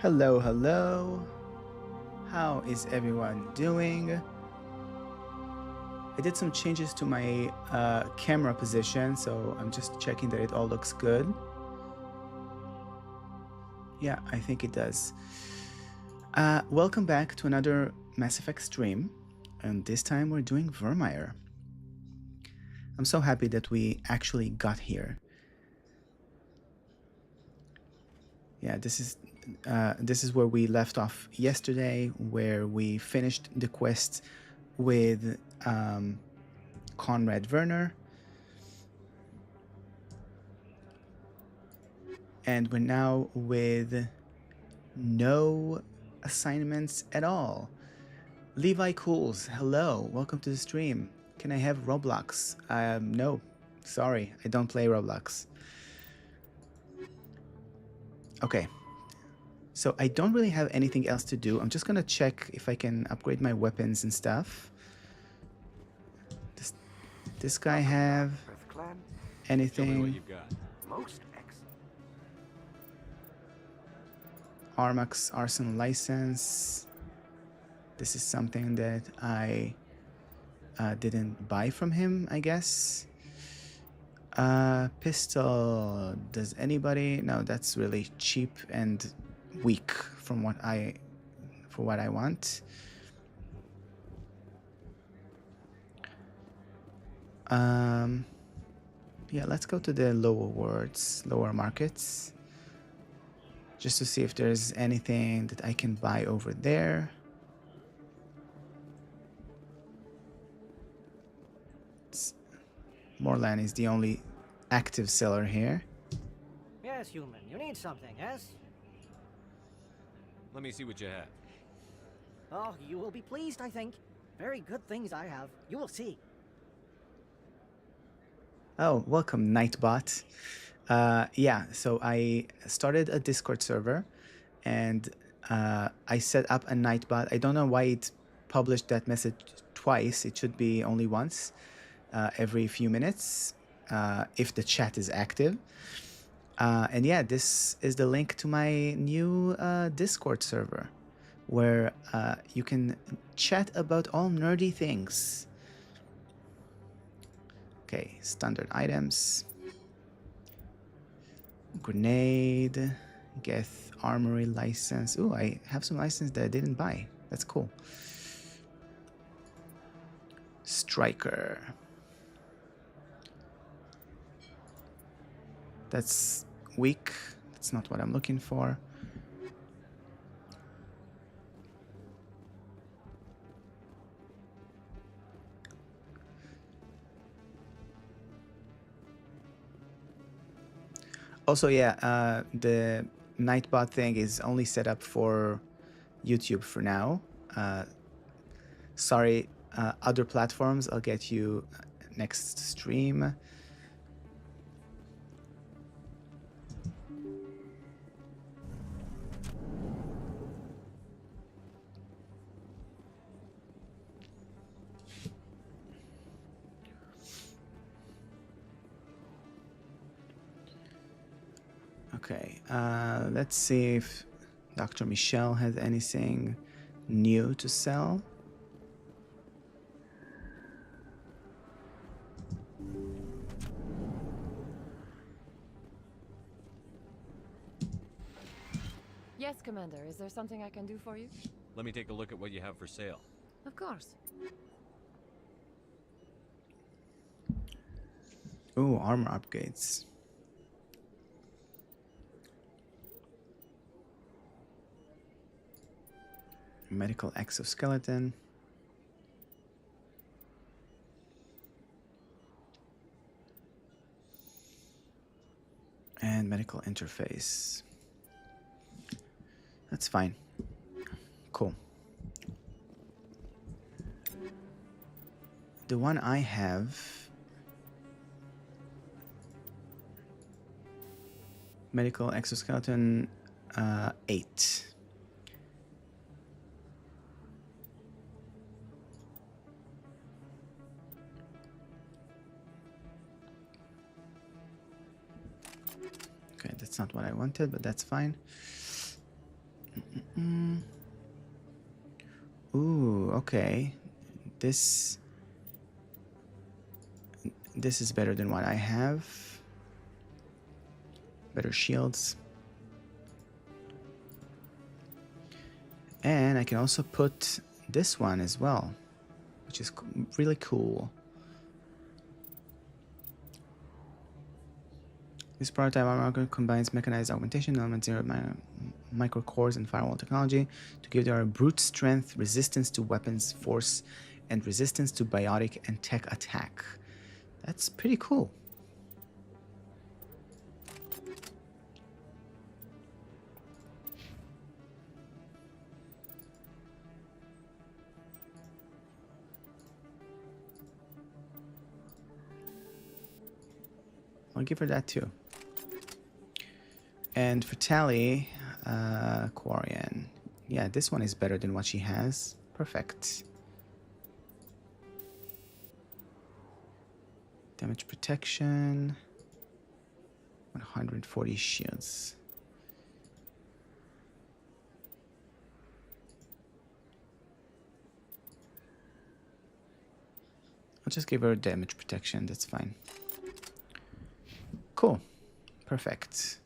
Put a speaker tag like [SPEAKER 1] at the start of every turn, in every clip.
[SPEAKER 1] Hello, hello. How is everyone doing? I did some changes to my camera position, so I'm just checking that it all looks good. Yeah, I think it does. Welcome back to another Mass Effect stream, and this time we're doing Virmire. I'm so happy that we actually got here. Yeah, this is where we left off yesterday, where we finished the quest with Conrad Werner, and we're now with no assignments at all. Levi Cools, hello, welcome to the stream. Can I have Roblox? No, sorry, I don't play Roblox. Okay, so I don't really have anything else to do. I'm just gonna check if I can upgrade my weapons and stuff. Does this guy have anything?
[SPEAKER 2] Show me what you've got.
[SPEAKER 3] Most excellent.
[SPEAKER 1] Armax Arsenal license. This is something that I didn't buy from him, I guess. Pistol. Does anybody? No, that's really cheap and weak from what I want. Yeah, let's go to the lower markets, just to see if there's anything that I can buy over there. Morlan is the only active seller here.
[SPEAKER 3] Yes, human. You need something, yes?
[SPEAKER 2] Let me see what you have.
[SPEAKER 3] Oh, you will be pleased, I think. Very good things I have. You will see.
[SPEAKER 1] Oh, welcome, Nightbot. Yeah, so I started a Discord server, and I set up a Nightbot. I don't know why it published that message twice. It should be only once, every few minutes, if the chat is active. And yeah, this is the link to my new Discord server, where you can chat about all nerdy things. Okay, standard items. Grenade, Geth armory license. Ooh, I have some license that I didn't buy. That's cool. Striker. That's weak. That's not what I'm looking for. Also, yeah, the Nightbot thing is only set up for YouTube for now. Sorry, other platforms, I'll get you next stream. Okay, let's see if Dr. Michelle has anything new to sell.
[SPEAKER 4] Yes, Commander. Is there something I can do for you?
[SPEAKER 2] Let me take a look at what you have for sale.
[SPEAKER 4] Of course.
[SPEAKER 1] Ooh, armor upgrades. Medical exoskeleton. And medical interface. That's fine. Cool. The one I have... Medical exoskeleton 8. Okay, that's not what I wanted, but that's fine. Ooh, okay. This is better than what I have. Better shields. And I can also put this one as well, which is really cool. This prototype armor combines mechanized augmentation, element 0 micro cores, and firewall technology to give their brute strength, resistance to weapons force, and resistance to biotic and tech attack. That's pretty cool. I'll give her that too. And for Tally, Quarian. Yeah, this one is better than what she has. Perfect. Damage protection. 140 shields. I'll just give her damage protection, that's fine. Cool. Perfect.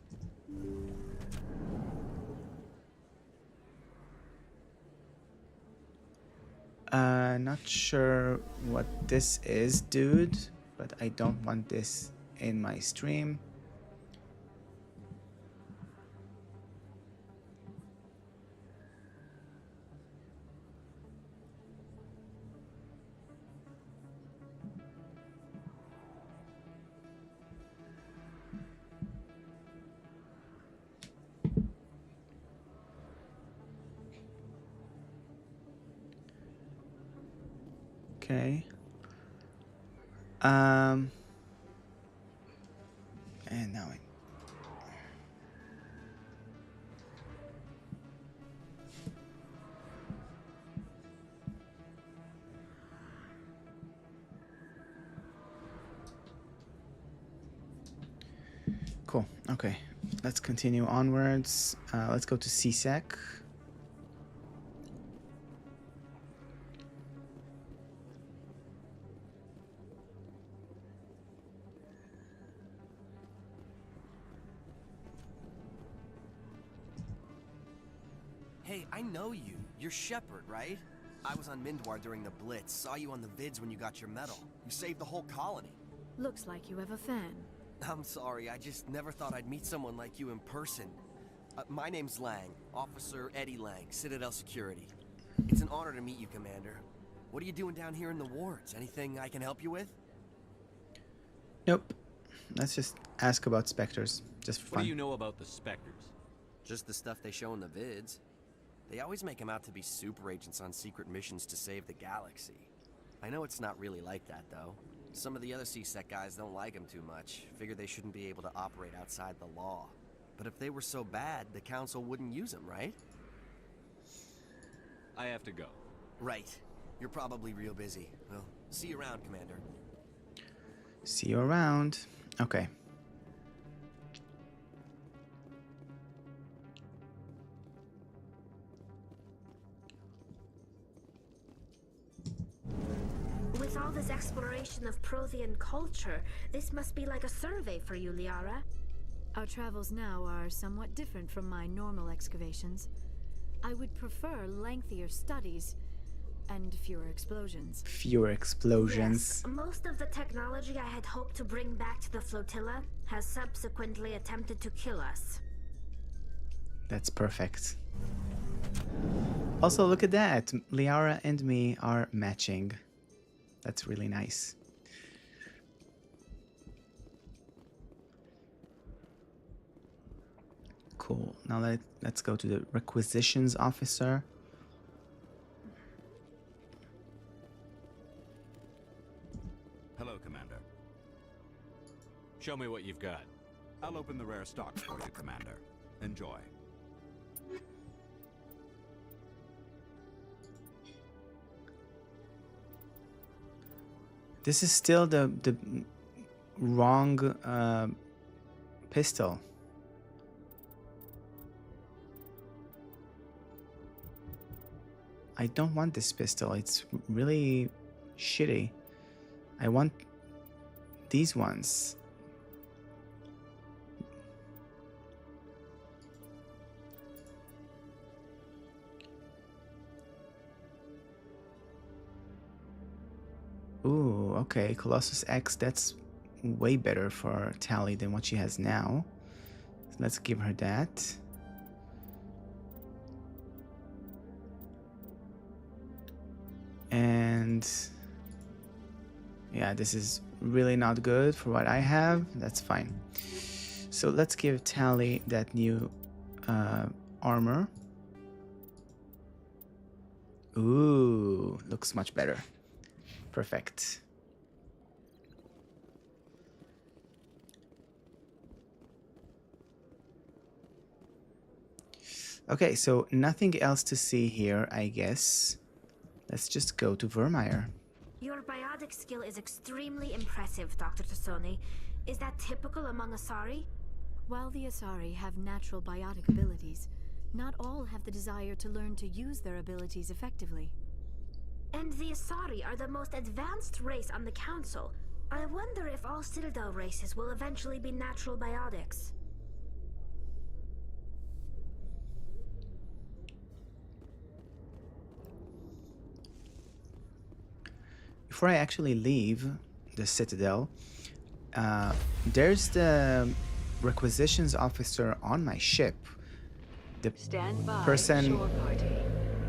[SPEAKER 1] Not sure what this is, dude, but I don't want this in my stream. Okay. And now I... Cool. Okay. Let's continue onwards. Let's go to CSEC.
[SPEAKER 5] Hey, I know you. You're Shepard, right? I was on Mindwar during the Blitz, saw you on the vids when you got your medal. You saved the whole colony.
[SPEAKER 6] Looks like you have a fan.
[SPEAKER 5] I'm sorry, I just never thought I'd meet someone like you in person. My name's Lang, Officer Eddie Lang, Citadel Security. It's an honor to meet you, Commander. What are you doing down here in the wards? Anything I can help you with?
[SPEAKER 1] Nope. Let's just ask about specters, just for fun.
[SPEAKER 2] What do you know about the Spectres?
[SPEAKER 5] Just the stuff they show in the vids. They always make them out to be super agents on secret missions to save the galaxy. I know it's not really like that, though. Some of the other CSEC guys don't like them too much, figure they shouldn't be able to operate outside the law. But if they were so bad, the Council wouldn't use them, right?
[SPEAKER 2] I have to go.
[SPEAKER 5] Right. You're probably real busy. Well, see you around, Commander.
[SPEAKER 1] See you around. Okay.
[SPEAKER 7] With all this exploration of Prothean culture, this must be like a survey for you, Liara.
[SPEAKER 6] Our travels now are somewhat different from my normal excavations. I would prefer lengthier studies and fewer explosions.
[SPEAKER 1] Fewer explosions.
[SPEAKER 7] Yes, most of the technology I had hoped to bring back to the flotilla has subsequently attempted to kill us.
[SPEAKER 1] That's perfect. Also, look at that. Liara and me are matching. That's really nice. Cool. Now let's go to the requisitions officer.
[SPEAKER 8] Hello, Commander.
[SPEAKER 2] Show me what you've got.
[SPEAKER 8] I'll open the rare stocks for you, Commander. Enjoy.
[SPEAKER 1] This is still the wrong pistol. I don't want this pistol. It's really shitty. I want these ones. Ooh, okay. Colossus X, that's way better for Tally than what she has now. So let's give her that. And yeah, this is really not good for what I have. That's fine. So let's give Tally that new armor. Ooh, looks much better. Perfect. Okay, so nothing else to see here, I guess. Let's just go to Virmire.
[SPEAKER 7] Your biotic skill is extremely impressive, Dr. Tassoni. Is that typical among Asari?
[SPEAKER 6] While the Asari have natural biotic abilities, not all have the desire to learn to use their abilities effectively.
[SPEAKER 7] And the Asari are the most advanced race on the Council. I wonder if all Citadel races will eventually be natural biotics.
[SPEAKER 1] Before I actually leave the Citadel, there's the requisitions officer on my ship. The
[SPEAKER 9] Stand by,
[SPEAKER 1] person
[SPEAKER 9] shore party.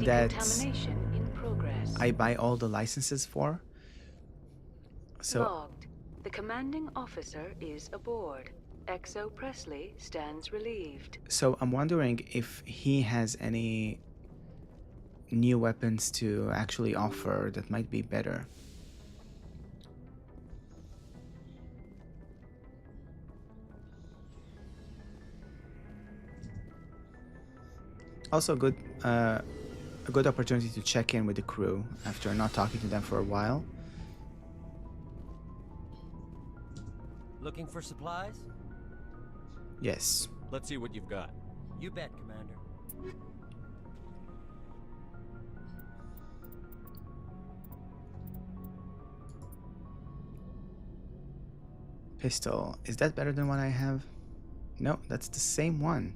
[SPEAKER 1] that
[SPEAKER 9] Decontamination in progress.
[SPEAKER 1] I buy all the licenses for. So
[SPEAKER 9] Logged. The commanding officer is aboard. Exo Presley stands relieved.
[SPEAKER 1] So I'm wondering if he has any new weapons to actually offer that might be better. Also a good opportunity to check in with the crew after not talking to them for a while.
[SPEAKER 10] Looking for supplies?
[SPEAKER 1] Yes.
[SPEAKER 2] Let's see what you've got.
[SPEAKER 10] You bet, Commander.
[SPEAKER 1] Pistol. Is that better than what I have? No, that's the same one.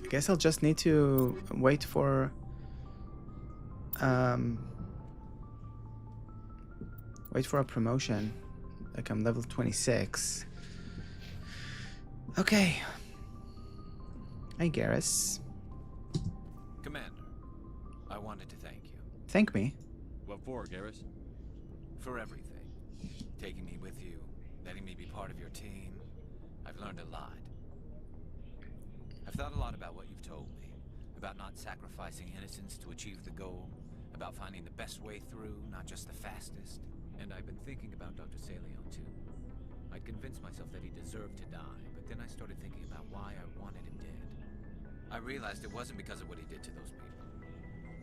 [SPEAKER 1] I guess I'll just need to wait for a promotion. Like I'm level 26. Okay. Hi, Garrus.
[SPEAKER 11] Commander, I wanted to thank you.
[SPEAKER 1] Thank me.
[SPEAKER 2] What for, Garrus?
[SPEAKER 11] For everything. Taking me with you, letting me be part of your team. I've learned a lot. I've thought a lot about what you've told me. About not sacrificing innocence to achieve the goal. About finding the best way through, not just the fastest. And I've been thinking about Dr. Saleon too. I'd convinced myself that he deserved to die, but then I started thinking about why I wanted him dead. I realized it wasn't because of what he did to those people.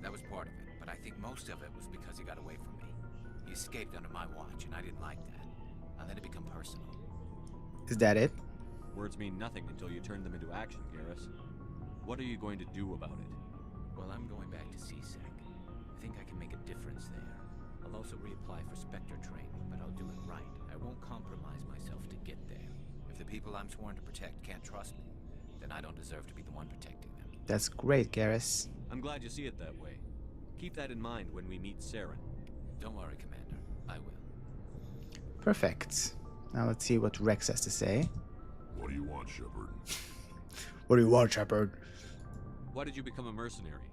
[SPEAKER 11] That was part of it, but I think most of it was because he got away from me. He escaped under my watch, and I didn't like that. I let it become personal.
[SPEAKER 1] Is that it?
[SPEAKER 2] Words mean nothing until you turn them into action, Garrus. What are you going to do about it?
[SPEAKER 11] Well, I'm going back to CSEC. I think I can make a difference there. I'll also reapply for Spectre training, but I'll do it right. I won't compromise myself to get there. If the people I'm sworn to protect can't trust me, then I don't deserve to be the one protecting them.
[SPEAKER 1] That's great, Garrus.
[SPEAKER 2] I'm glad you see it that way. Keep that in mind when we meet Saren.
[SPEAKER 11] Don't worry, Commander. I will.
[SPEAKER 1] Perfect. Now let's see what Rex has to say.
[SPEAKER 12] What do you want, Shepard?
[SPEAKER 1] What do you want, Shepard?
[SPEAKER 2] Why did you become a mercenary?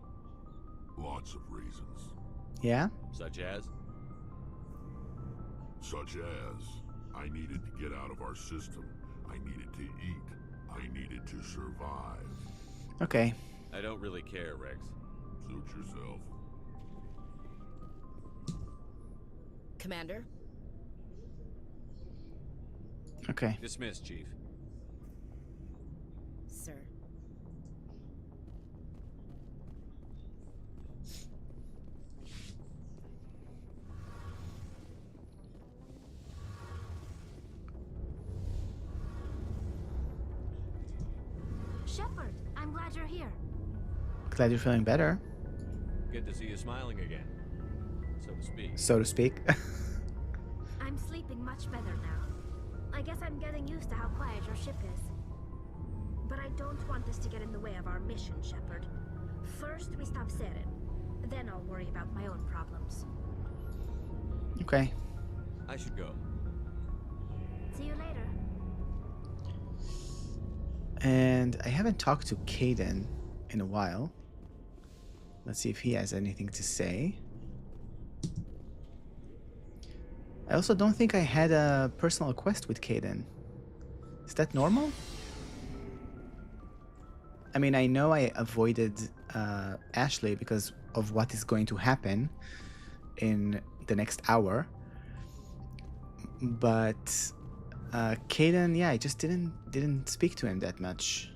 [SPEAKER 12] Lots of reasons.
[SPEAKER 1] Yeah?
[SPEAKER 2] Such as?
[SPEAKER 12] Such as, I needed to get out of our system. I needed to eat. I needed to survive.
[SPEAKER 1] Okay.
[SPEAKER 2] I don't really care, Rex.
[SPEAKER 12] Suit yourself.
[SPEAKER 13] Commander?
[SPEAKER 1] Okay.
[SPEAKER 2] Dismissed, Chief.
[SPEAKER 13] Sir.
[SPEAKER 7] glad you're here.
[SPEAKER 1] Glad you're feeling better,
[SPEAKER 2] Good to see you smiling again, so to speak.
[SPEAKER 1] so to speak.
[SPEAKER 7] I'm sleeping much better now. I guess I'm getting used to how quiet your ship is. But I don't want this to get in the way of our mission, Shepard. First, we stop Saren. Then I'll worry about my own problems.
[SPEAKER 1] Okay.
[SPEAKER 2] I should go.
[SPEAKER 7] See you later.
[SPEAKER 1] And I haven't talked to Caden in a while. Let's see if he has anything to say. I also don't think I had a personal quest with Caden. Is that normal? I mean, I know I avoided Ashley because of what is going to happen in the next hour. But Caden, yeah, I just didn't speak to him that much.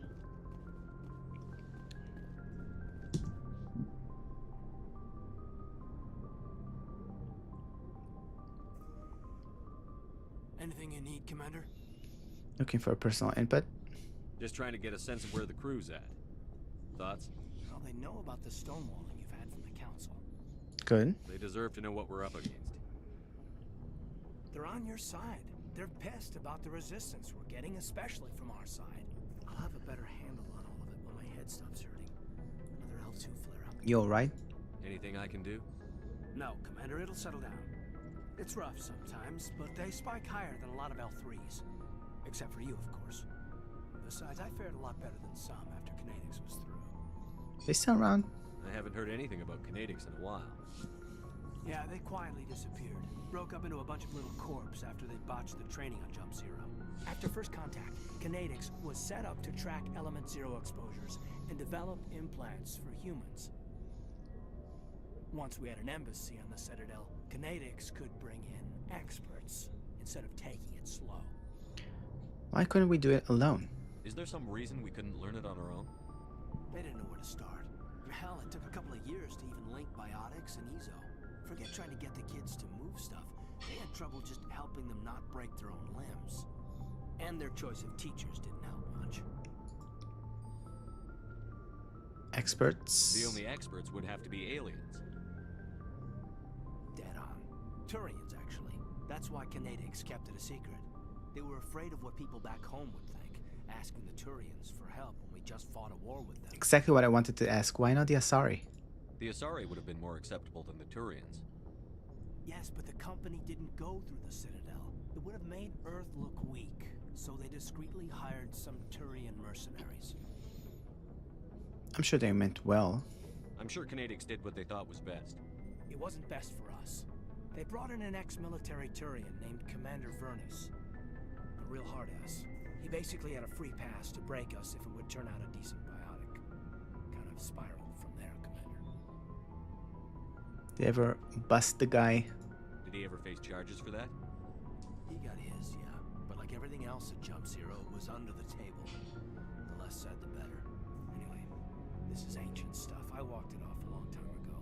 [SPEAKER 10] Anything you need, Commander?
[SPEAKER 1] Looking for a personal input.
[SPEAKER 2] Just trying to get a sense of where the crew's at. Thoughts?
[SPEAKER 10] Well, they know about the stonewalling you've had from the Council.
[SPEAKER 1] Good.
[SPEAKER 2] They deserve to know what we're up against.
[SPEAKER 10] They're on your side. They're pissed about the resistance we're getting, especially from our side. I'll have a better handle on all of it when my head stops hurting. Another L2 flare-up.
[SPEAKER 1] You alright?
[SPEAKER 2] Anything I can do?
[SPEAKER 10] No, Commander, it'll settle down. It's rough sometimes, but they spike higher than a lot of L3s. Except for you, of course. Besides, I fared a lot better than some after Kinetics was through.
[SPEAKER 1] They still around?
[SPEAKER 2] I haven't heard anything about Kinetics in a while.
[SPEAKER 10] Yeah, they quietly disappeared. Broke up into a bunch of little corps after they botched the training on Jump Zero. After first contact, Kinetics was set up to track Element Zero exposures and develop implants for humans. Once we had an embassy on the Citadel, Kinetics could bring in experts instead of taking it slow.
[SPEAKER 1] Why couldn't we do it alone?
[SPEAKER 2] Is there some reason we couldn't learn it on our own?
[SPEAKER 10] They didn't know where to start. Hell, it took a couple of years to even link biotics and Ezo. Forget trying to get the kids to move stuff. They had trouble just helping them not break their own limbs. And their choice of teachers didn't help much.
[SPEAKER 1] Experts?
[SPEAKER 2] The only experts would have to be aliens.
[SPEAKER 10] Dead on. Turians, actually. That's why Kinetics kept it a secret. They were afraid of what people back home would think, asking the Turians for help when we just fought a war with them.
[SPEAKER 1] Exactly what I wanted to ask. Why not the Asari?
[SPEAKER 2] The Asari would have been more acceptable than the Turians.
[SPEAKER 10] Yes, but the company didn't go through the Citadel. It would have made Earth look weak, so they discreetly hired some Turian mercenaries.
[SPEAKER 1] I'm sure they meant well.
[SPEAKER 2] I'm sure Kinetics did what they thought was best.
[SPEAKER 10] It wasn't best for us. They brought in an ex-military Turian named Commander Virmire. A real hard-ass. He basically had a free pass to break us if it would turn out a decent biotic. Kind of spiraled from there, Commander.
[SPEAKER 1] Did they ever bust the guy?
[SPEAKER 2] Did he ever face charges for that?
[SPEAKER 10] He got his, yeah. But like everything else at Jump Zero, it was under the table. The less said, the better. Anyway, this is ancient stuff. I walked it off a long time ago.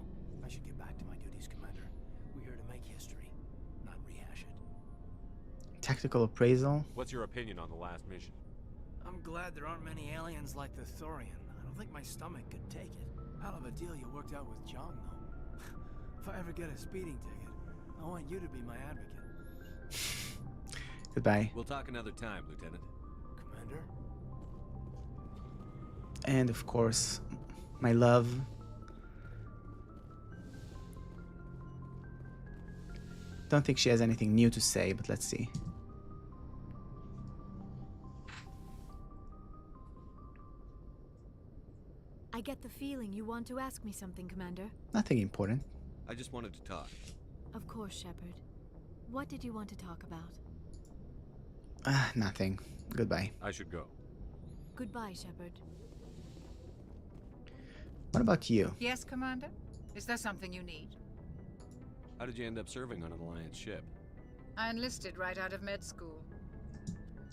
[SPEAKER 10] I should get back to my duties, Commander. We're here to make history, not rehash it.
[SPEAKER 1] Tactical appraisal?
[SPEAKER 2] What's your opinion on the last mission?
[SPEAKER 10] I'm glad there aren't many aliens like the Thorian. I don't think my stomach could take it. Hell of a deal you worked out with John, though. If I ever get a speeding ticket, I want you to be my advocate.
[SPEAKER 1] Goodbye.
[SPEAKER 2] We'll talk another time, Lieutenant.
[SPEAKER 10] Commander?
[SPEAKER 1] And of course, my love. Don't think she has anything new to say, but let's see.
[SPEAKER 6] I get the feeling you want to ask me something, Commander.
[SPEAKER 1] Nothing important.
[SPEAKER 2] I just wanted to talk.
[SPEAKER 6] Of course, Shepard. What did you want to talk about?
[SPEAKER 1] Nothing. Goodbye.
[SPEAKER 2] I should go.
[SPEAKER 6] Goodbye, Shepard.
[SPEAKER 1] What about you?
[SPEAKER 14] Yes, Commander? Is there something you need?
[SPEAKER 2] How did you end up serving on an Alliance ship?
[SPEAKER 14] I enlisted right out of med school.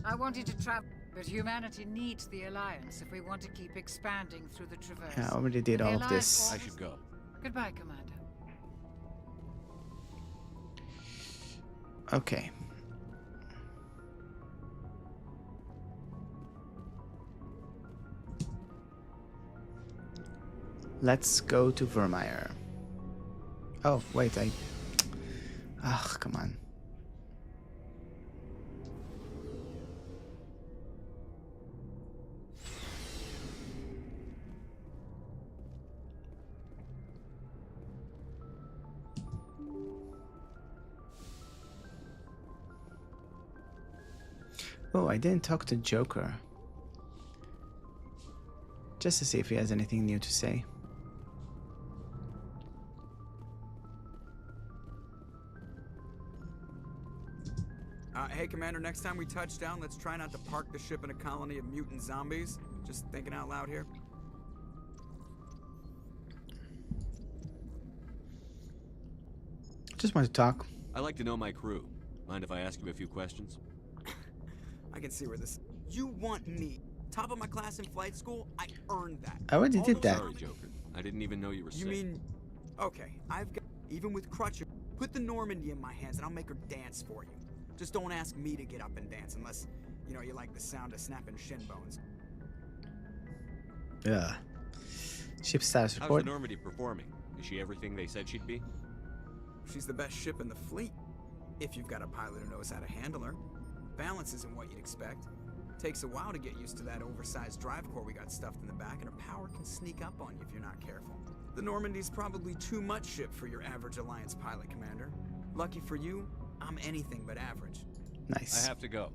[SPEAKER 14] I wanted to travel, but humanity needs the Alliance if we want to keep expanding through the Traverse.
[SPEAKER 1] Yeah, I already did
[SPEAKER 14] The
[SPEAKER 1] all of
[SPEAKER 14] Alliance
[SPEAKER 1] this.
[SPEAKER 2] I should go.
[SPEAKER 14] Goodbye, Commander.
[SPEAKER 1] Okay. let's go to Virmire. Oh, wait, ah, come on. Oh, I didn't talk to Joker. Just to see if he has anything new to say.
[SPEAKER 15] Hey, Commander, next time we touch down, let's try not to park the ship in a colony of mutant zombies. Just thinking out loud here.
[SPEAKER 1] Just want to talk.
[SPEAKER 2] I like to know my crew. Mind if I ask you a few questions?
[SPEAKER 15] I can see where this... You want me? Top of my class in flight school? I earned that.
[SPEAKER 1] I already did that.
[SPEAKER 2] Sorry, Joker. I didn't even know you were sick.
[SPEAKER 15] You mean... Okay, I've got... Even with crutches, put the Normandy in my hands and I'll make her dance for you. Just don't ask me to get up and dance unless, you know, you like the sound of snapping shin bones.
[SPEAKER 1] Yeah. Ship status
[SPEAKER 2] How's
[SPEAKER 1] report.
[SPEAKER 2] the Normandy performing? Is she everything they said she'd be?
[SPEAKER 15] She's the best ship in the fleet. If you've got a pilot who knows how to handle her. Balance isn't what you'd expect. Takes a while to get used to that oversized drive core we got stuffed in the back, and her power can sneak up on you if you're not careful. The Normandy's probably too much ship for your average Alliance pilot, Commander. Lucky for you, I'm anything but average.
[SPEAKER 1] Nice.
[SPEAKER 2] I have to go.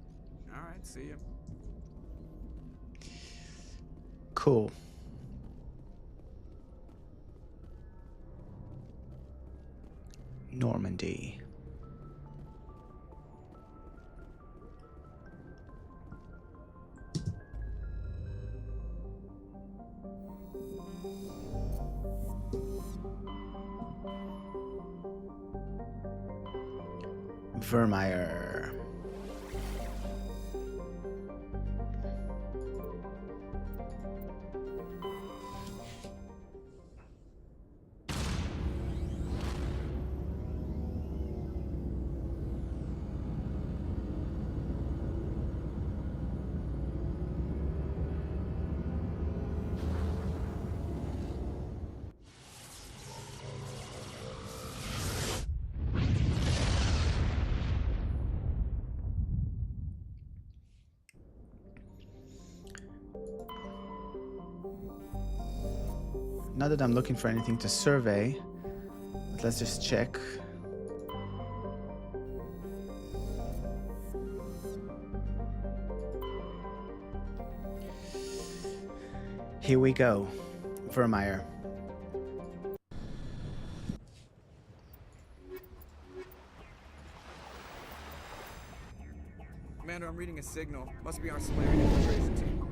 [SPEAKER 15] All right, see ya.
[SPEAKER 1] Cool. Normandy. Virmire. Not that I'm looking for anything to survey, but let's just check. Here we go. Virmire.
[SPEAKER 15] Commander, I'm reading a signal. Must be our Solarian infiltration team.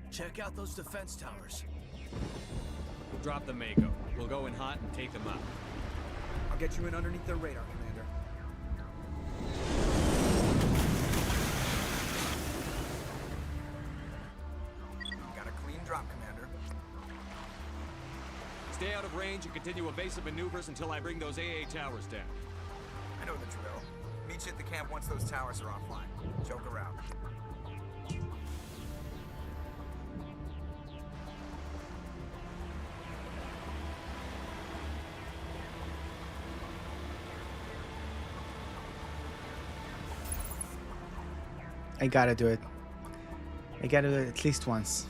[SPEAKER 10] Check out those defense towers.
[SPEAKER 2] We'll drop the Mako. We'll go in hot and take them out.
[SPEAKER 15] I'll get you in underneath their radar, Commander. Got a clean drop, Commander.
[SPEAKER 2] Stay out of range and continue evasive maneuvers until I bring those AA towers down.
[SPEAKER 15] I know the drill. Meet you at the camp once those towers are offline. Joker out.
[SPEAKER 1] I gotta do it. I gotta do it at least once.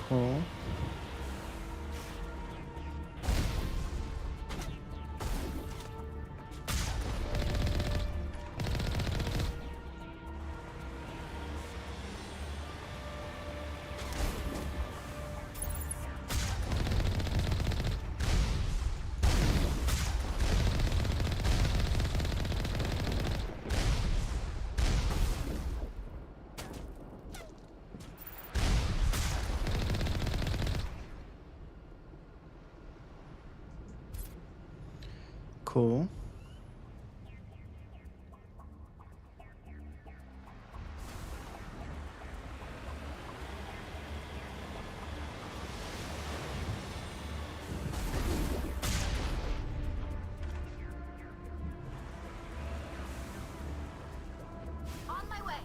[SPEAKER 1] Cool. Cool.
[SPEAKER 7] On my way.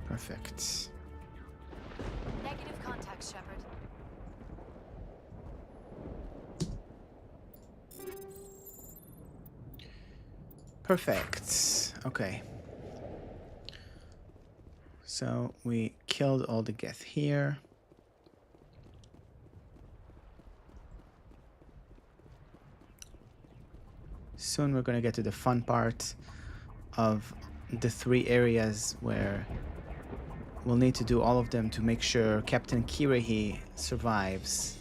[SPEAKER 7] Perfect.
[SPEAKER 6] Negative contact, Shepard.
[SPEAKER 1] Perfect. Okay. So we killed all the Geth here. Soon we're going to get to the fun part of the 3 areas where we'll need to do all of them to make sure Captain Kirahi survives.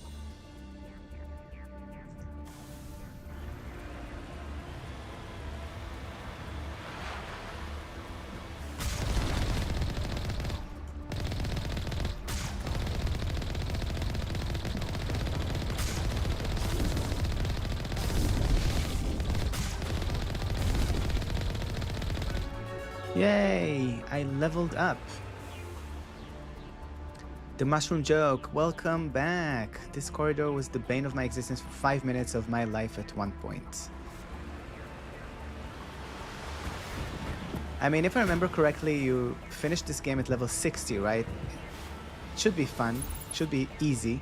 [SPEAKER 1] Yay! I leveled up. The mushroom joke, welcome back. This corridor was the bane of my existence for 5 minutes of my life at one point. I mean, if I remember correctly, you finished this game at level 60, right? Should be fun, should be easy.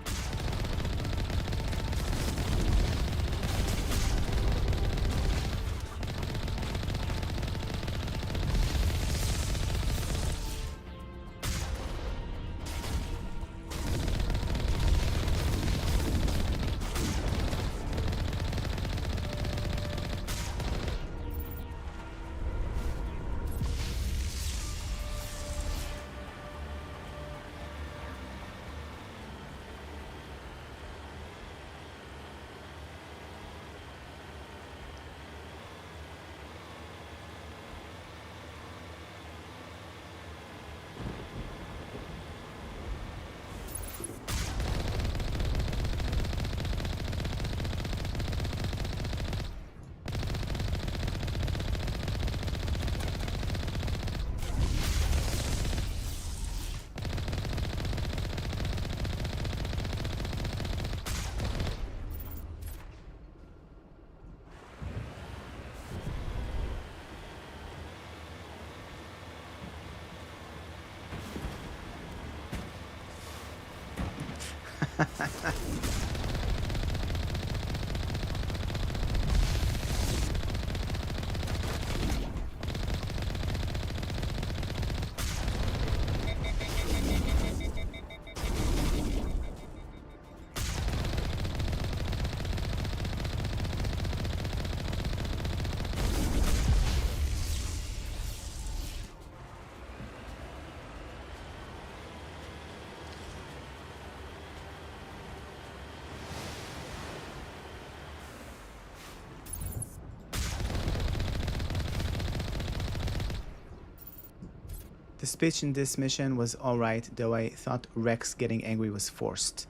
[SPEAKER 1] The speech in this mission was alright, though I thought Rex getting angry was forced.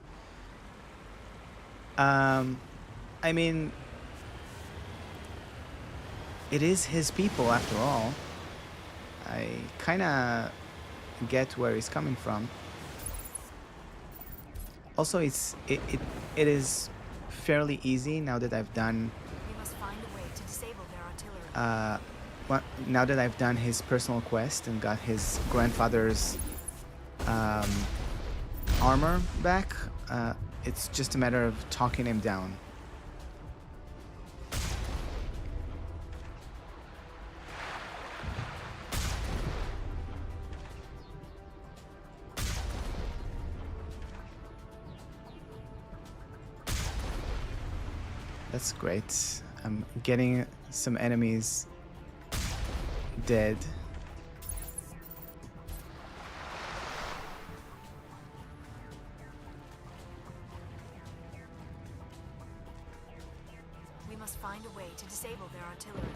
[SPEAKER 1] I mean, it is his people after all. I kinda get where he's coming from. Also, it is fairly easy now that I've done.
[SPEAKER 6] We must find a way to disable their artillery.
[SPEAKER 1] Now that I've done his personal quest and got his grandfather's armor back, it's just a matter of talking him down. That's great. I'm getting some enemies dead.
[SPEAKER 6] We must find a way to disable their artillery.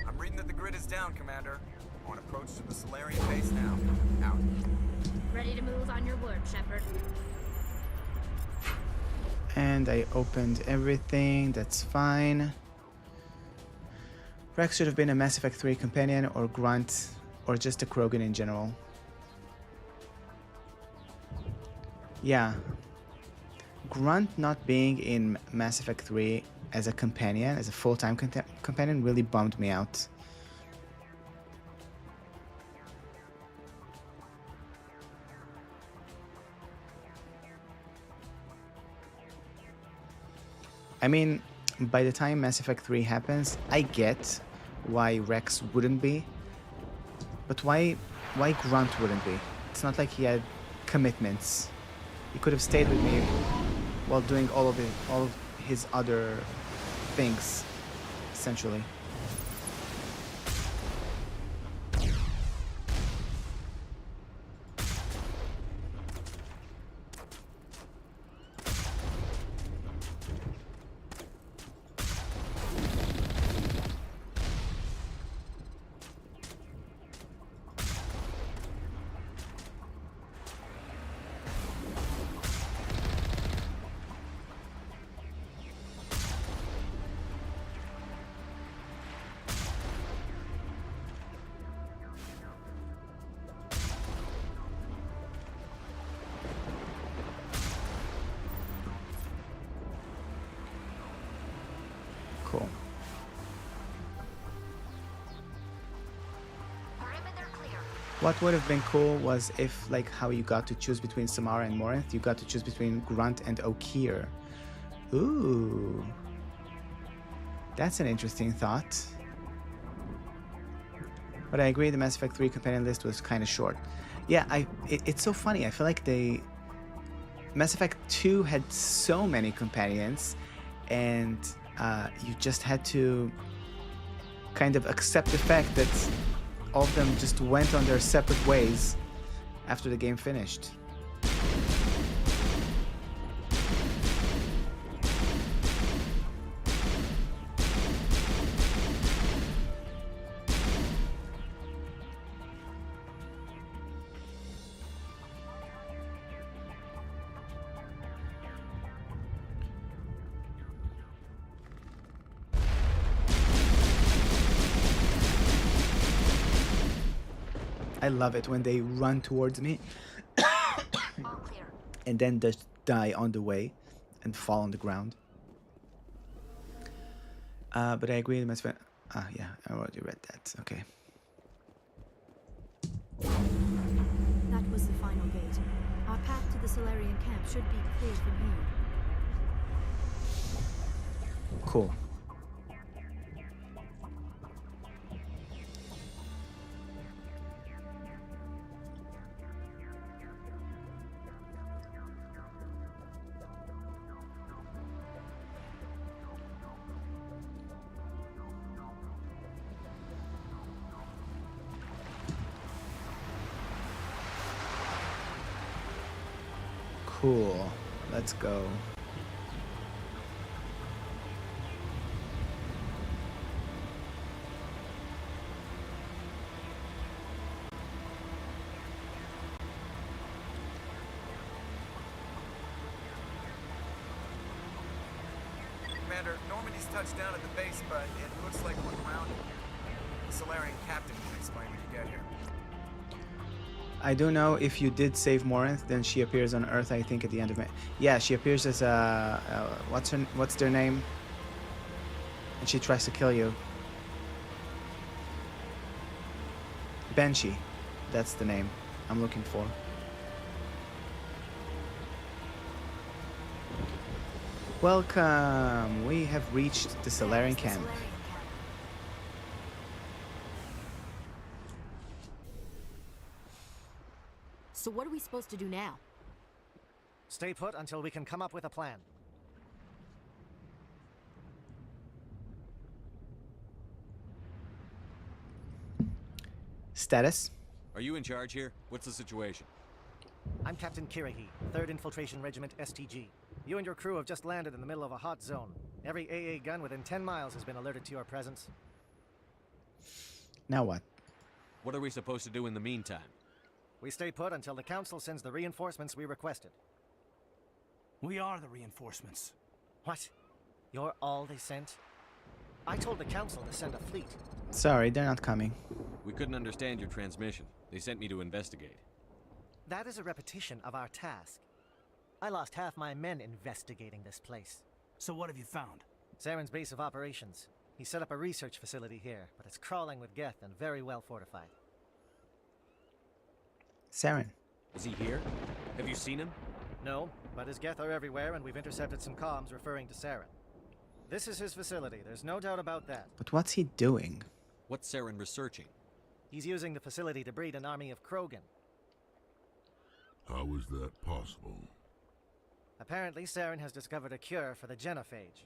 [SPEAKER 15] I'm reading that the grid is down, Commander. On approach to the Solarian base now. Out.
[SPEAKER 7] Ready to move on your word, Shepard.
[SPEAKER 1] And I opened everything, that's fine. Rex should have been a Mass Effect 3 companion or Grunt or just a Krogan in general. Yeah. Grunt not being in Mass Effect 3 as a companion, as a full-time companion, really bummed me out. I mean, by the time Mass Effect 3 happens, I get why Rex wouldn't be. But why Grunt wouldn't be? It's not like he had commitments. He could have stayed with me while doing all of his other things, essentially. Cool. What would have been cool was if, like how you got to choose between Samara and Morinth, you got to choose between Grunt and Okeer. Ooh. That's an interesting thought. But I agree the Mass Effect 3 companion list was kind of short. Yeah, it's so funny. I feel like Mass Effect 2 had so many companions, and you just had to kind of accept the fact that all of them just went on their separate ways after the game finished. I love it when they run towards me and then just die on the way and fall on the ground. But I agree. Yeah, I already read that. Okay.
[SPEAKER 6] was the final gate. Our path to the Solarian camp should be clear from here.
[SPEAKER 1] Cool. Cool. Let's go.
[SPEAKER 15] Commander, Normandy's touched down at the base, but it looks like we're grounded. The Solarian captain can explain when you get here.
[SPEAKER 1] I don't know if you did save Morinth, then she appears on Earth, I think, at the end of it. Yeah, she appears as what's their name? And she tries to kill you. Banshee. That's the name I'm looking for. Welcome! We have reached the Solarian camp.
[SPEAKER 3] So what are we supposed to do now? Stay put until we can come up with a plan.
[SPEAKER 1] Status?
[SPEAKER 2] Are you in charge here? What's the situation?
[SPEAKER 3] I'm Captain Kirahi, 3rd Infiltration Regiment STG. You and your crew have just landed in the middle of a hot zone. Every AA gun within 10 miles has been alerted to your presence.
[SPEAKER 1] Now what?
[SPEAKER 2] What are we supposed to do in the meantime?
[SPEAKER 3] We stay put until the Council sends the reinforcements we requested.
[SPEAKER 10] We are the reinforcements.
[SPEAKER 3] What? You're all they sent? I told the Council to send a fleet.
[SPEAKER 1] Sorry, they're not coming.
[SPEAKER 2] We couldn't understand your transmission. They sent me to investigate.
[SPEAKER 3] That is a repetition of our task. I lost half my men investigating this place.
[SPEAKER 10] So what have you found?
[SPEAKER 3] Saren's base of operations. He set up a research facility here, but it's crawling with Geth and very well fortified.
[SPEAKER 1] Saren.
[SPEAKER 2] Is he here? Have you seen him?
[SPEAKER 3] No, but his Geth are everywhere and we've intercepted some comms referring to Saren. This is his facility, there's no doubt about that.
[SPEAKER 1] But what's he doing?
[SPEAKER 2] What's Saren researching?
[SPEAKER 3] He's using the facility to breed an army of Krogan.
[SPEAKER 12] How is that possible?
[SPEAKER 3] Apparently, Saren has discovered a cure for the genophage.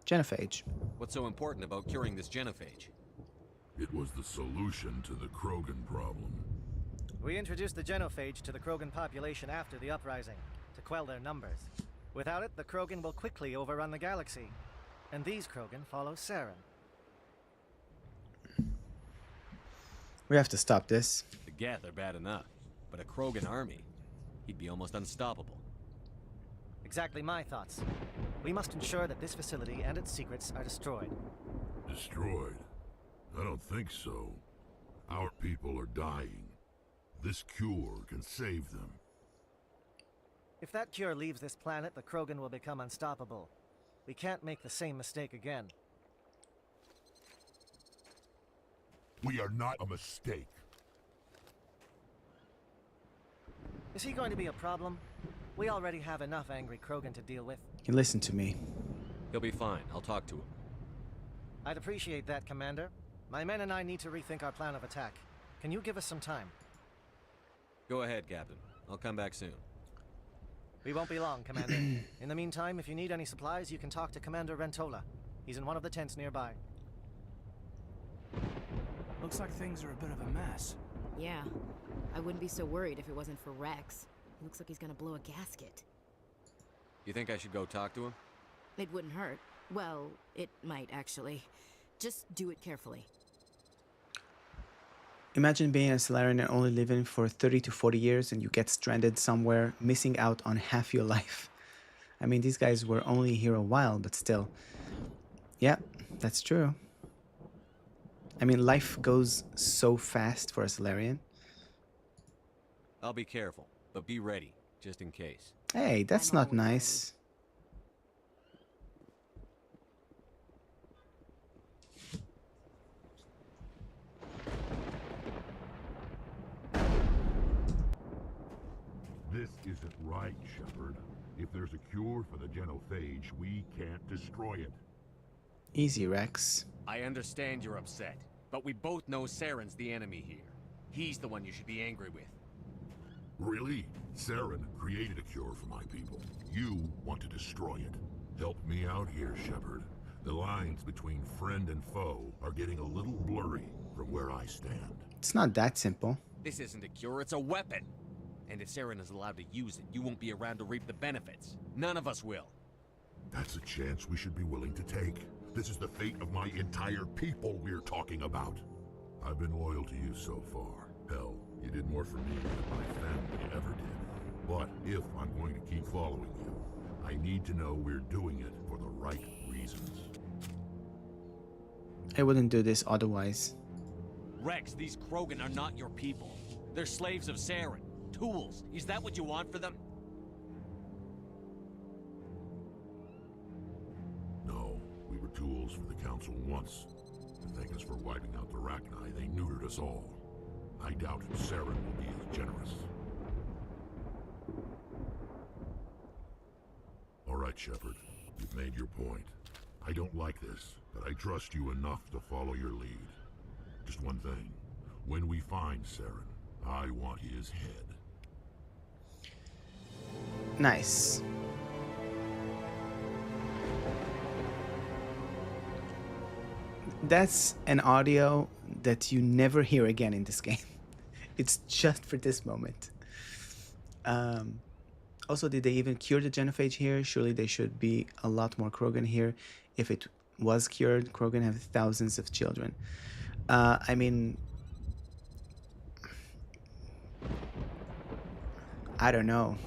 [SPEAKER 1] Genophage.
[SPEAKER 2] What's so important about curing this genophage?
[SPEAKER 12] It was the solution to the Krogan problem.
[SPEAKER 3] We introduced the genophage to the Krogan population after the uprising, to quell their numbers. Without it, the Krogan will quickly overrun the galaxy. And these Krogan follow Saren.
[SPEAKER 1] We have to stop this.
[SPEAKER 2] The Geth are bad enough, but a Krogan army, he'd be almost unstoppable.
[SPEAKER 3] Exactly my thoughts. We must ensure that this facility and its secrets are destroyed.
[SPEAKER 12] Destroyed? I don't think so. Our people are dying. This cure can save them.
[SPEAKER 3] If that cure leaves this planet, the Krogan will become unstoppable. We can't make the same mistake again.
[SPEAKER 12] We are not a mistake.
[SPEAKER 3] Is he going to be a problem? We already have enough angry Krogan to deal with.
[SPEAKER 1] You listen to me.
[SPEAKER 2] He'll be fine. I'll talk to him.
[SPEAKER 3] I'd appreciate that, Commander. My men and I need to rethink our plan of attack. Can you give us some time?
[SPEAKER 2] Go ahead, Captain. I'll come back soon.
[SPEAKER 3] We won't be long, Commander. In the meantime, if you need any supplies, you can talk to Commander Rentola. He's in one of the tents nearby.
[SPEAKER 10] Looks like things are a bit of a mess.
[SPEAKER 13] Yeah. I wouldn't be so worried if it wasn't for Rex. Looks like he's gonna blow a gasket.
[SPEAKER 2] You think I should go talk to him?
[SPEAKER 13] It wouldn't hurt. Well, it might, actually. Just do it carefully.
[SPEAKER 1] Imagine being a Solarian and only living for 30 to 40 years and you get stranded somewhere, missing out on half your life. I mean, these guys were only here a while, but still. Yeah, that's true. I mean, life goes so fast for a Solarian.
[SPEAKER 2] I'll be careful, but be ready, just in case.
[SPEAKER 1] Hey, that's not nice.
[SPEAKER 12] This isn't right, Shepard. If there's a cure for the genophage, we can't destroy it.
[SPEAKER 1] Easy, Rex.
[SPEAKER 16] I understand you're upset, but we both know Saren's the enemy here. He's the one you should be angry with.
[SPEAKER 12] Really? Saren created a cure for my people. You want to destroy it. Help me out here, Shepard. The lines between friend and foe are getting a little blurry from where I stand.
[SPEAKER 1] It's not that simple.
[SPEAKER 16] This isn't a cure, it's a weapon. And if Saren is allowed to use it, you won't be around to reap the benefits. None of us will.
[SPEAKER 12] That's a chance we should be willing to take. This is the fate of my entire people we're talking about. I've been loyal to you so far. Hell, you did more for me than my family ever did. But if I'm going to keep following you, I need to know we're doing it for the right reasons.
[SPEAKER 1] I wouldn't do this otherwise.
[SPEAKER 16] Rex, these Krogan are not your people. They're slaves of Saren. Tools. Is that what you want for them?
[SPEAKER 12] No, we were tools for the Council once. To thank us for wiping out the Rachni, they neutered us all. I doubt Saren will be as generous. All right, Shepard. You've made your point. I don't like this, but I trust you enough to follow your lead. Just one thing. When we find Saren, I want his head.
[SPEAKER 1] Nice. That's an audio that you never hear again in this game. It's just for this moment. Also, did they even cure the genophage here? Surely there should be a lot more Krogan here. If it was cured, Krogan have thousands of children. I mean, I don't know.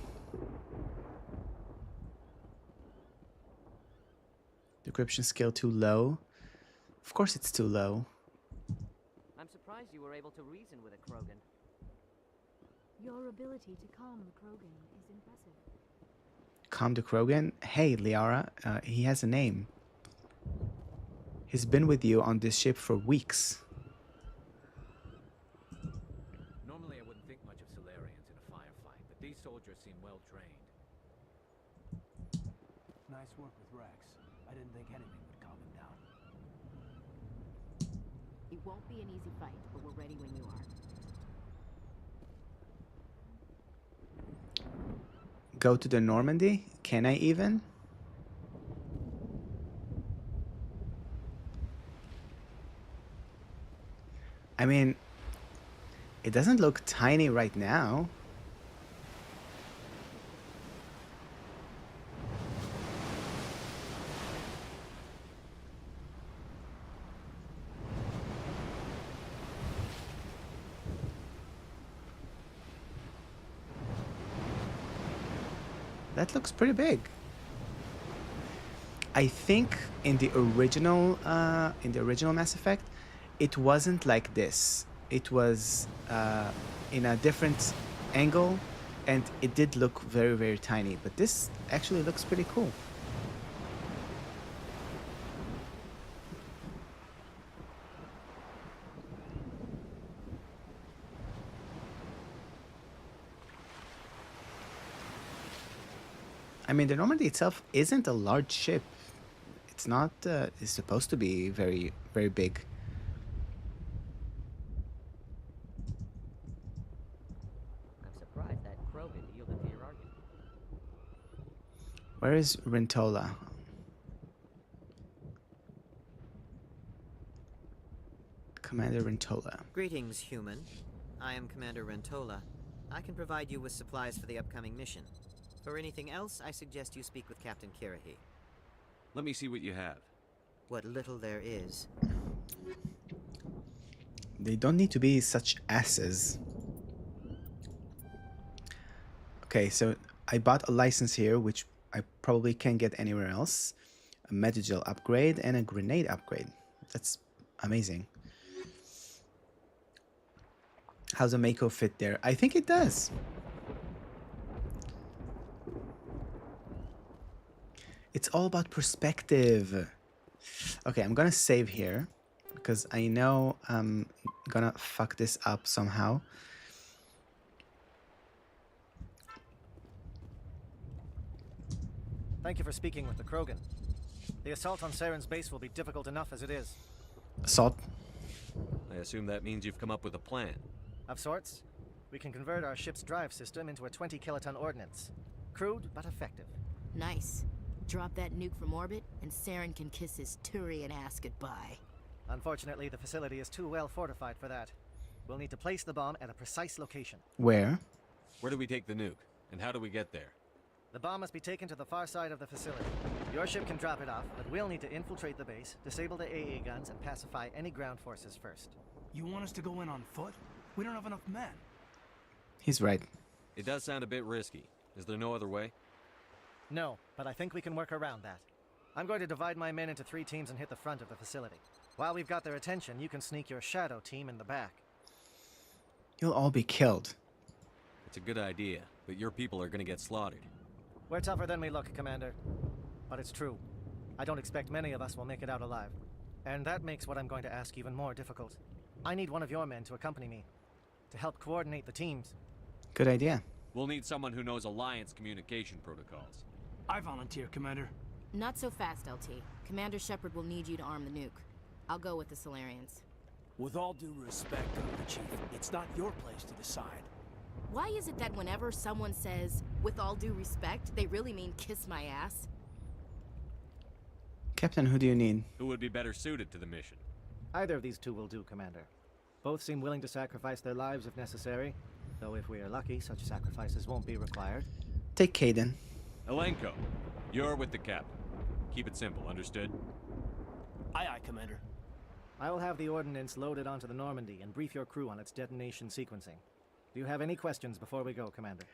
[SPEAKER 1] Decryption skill too low? Of course it's too low.
[SPEAKER 17] I'm surprised you were able to reason with a Krogan.
[SPEAKER 6] Your ability to calm the Krogan is impressive.
[SPEAKER 1] Calm the Krogan? Hey, Liara, he has a name. He's been with you on this ship for weeks.
[SPEAKER 11] Normally I wouldn't think much of Solarians in a firefight, but these soldiers seem well trained.
[SPEAKER 10] Nice work with Rex. I didn't think anything would calm him down.
[SPEAKER 13] It won't be an easy fight, but we're ready when you are.
[SPEAKER 1] Go to the Normandy? Can I even? I mean, it doesn't look tiny right now. That looks pretty big. I think in the original Mass Effect, it wasn't like this. It was in a different angle, and it did look very, very tiny. But this actually looks pretty cool. I mean, the Normandy itself isn't a large ship. It's not. It's supposed to be very, very big.
[SPEAKER 17] I'm surprised that Krogan yielded to your argument.
[SPEAKER 1] Where is Rentola? Commander Rentola.
[SPEAKER 18] Greetings, human. I am Commander Rentola. I can provide you with supplies for the upcoming mission. For anything else, I suggest you speak with Captain Kirahi.
[SPEAKER 2] Let me see what you have.
[SPEAKER 18] What little there is.
[SPEAKER 1] They don't need to be such asses. Okay, so I bought a license here, which I probably can't get anywhere else. A Metagel upgrade and a grenade upgrade. That's amazing. How's a Mako fit there? I think it does. It's all about perspective. Okay, I'm gonna save here because I know I'm gonna fuck this up somehow.
[SPEAKER 3] Thank you for speaking with the Krogan. The assault on Saren's base will be difficult enough as it is.
[SPEAKER 1] Assault?
[SPEAKER 2] I assume that means you've come up with a plan.
[SPEAKER 3] Of sorts. We can convert our ship's drive system into a 20-kiloton ordnance. Crude, but effective.
[SPEAKER 13] Nice. Drop that nuke from orbit, and Saren can kiss his Turian ass goodbye.
[SPEAKER 3] Unfortunately, the facility is too well fortified for that. We'll need to place the bomb at a precise location.
[SPEAKER 1] Where?
[SPEAKER 2] Where do we take the nuke? And how do we get there?
[SPEAKER 3] The bomb must be taken to the far side of the facility. Your ship can drop it off, but we'll need to infiltrate the base, disable the AA guns, and pacify any ground forces first.
[SPEAKER 10] You want us to go in on foot? We don't have enough men.
[SPEAKER 1] He's right.
[SPEAKER 2] It does sound a bit risky. Is there no other way?
[SPEAKER 3] No, but I think we can work around that. I'm going to divide my men into 3 teams and hit the front of the facility. While we've got their attention, you can sneak your shadow team in the back.
[SPEAKER 1] You'll all be killed.
[SPEAKER 2] It's a good idea, but your people are gonna get slaughtered.
[SPEAKER 3] We're tougher than we look, Commander. But it's true. I don't expect many of us will make it out alive. And that makes what I'm going to ask even more difficult. I need one of your men to accompany me, to help coordinate the teams.
[SPEAKER 1] Good idea.
[SPEAKER 2] We'll need someone who knows Alliance communication protocols.
[SPEAKER 10] I volunteer, Commander.
[SPEAKER 13] Not so fast, LT. Commander Shepard will need you to arm the nuke. I'll go with the Solarians.
[SPEAKER 10] With all due respect, Chief, it's not your place to decide.
[SPEAKER 13] Why is it that whenever someone says, with all due respect, they really mean kiss my ass?
[SPEAKER 1] Captain, who do you need?
[SPEAKER 2] Who would be better suited to the mission?
[SPEAKER 3] Either of these 2 will do, Commander. Both seem willing to sacrifice their lives if necessary, though if we are lucky, such sacrifices won't be required.
[SPEAKER 1] Take Caden.
[SPEAKER 2] Elenko, you're with the captain. Keep it simple, understood?
[SPEAKER 10] Aye, aye, Commander.
[SPEAKER 3] I will have the ordnance loaded onto the Normandy and brief your crew on its detonation sequencing. Do you have any questions before we go, Commander?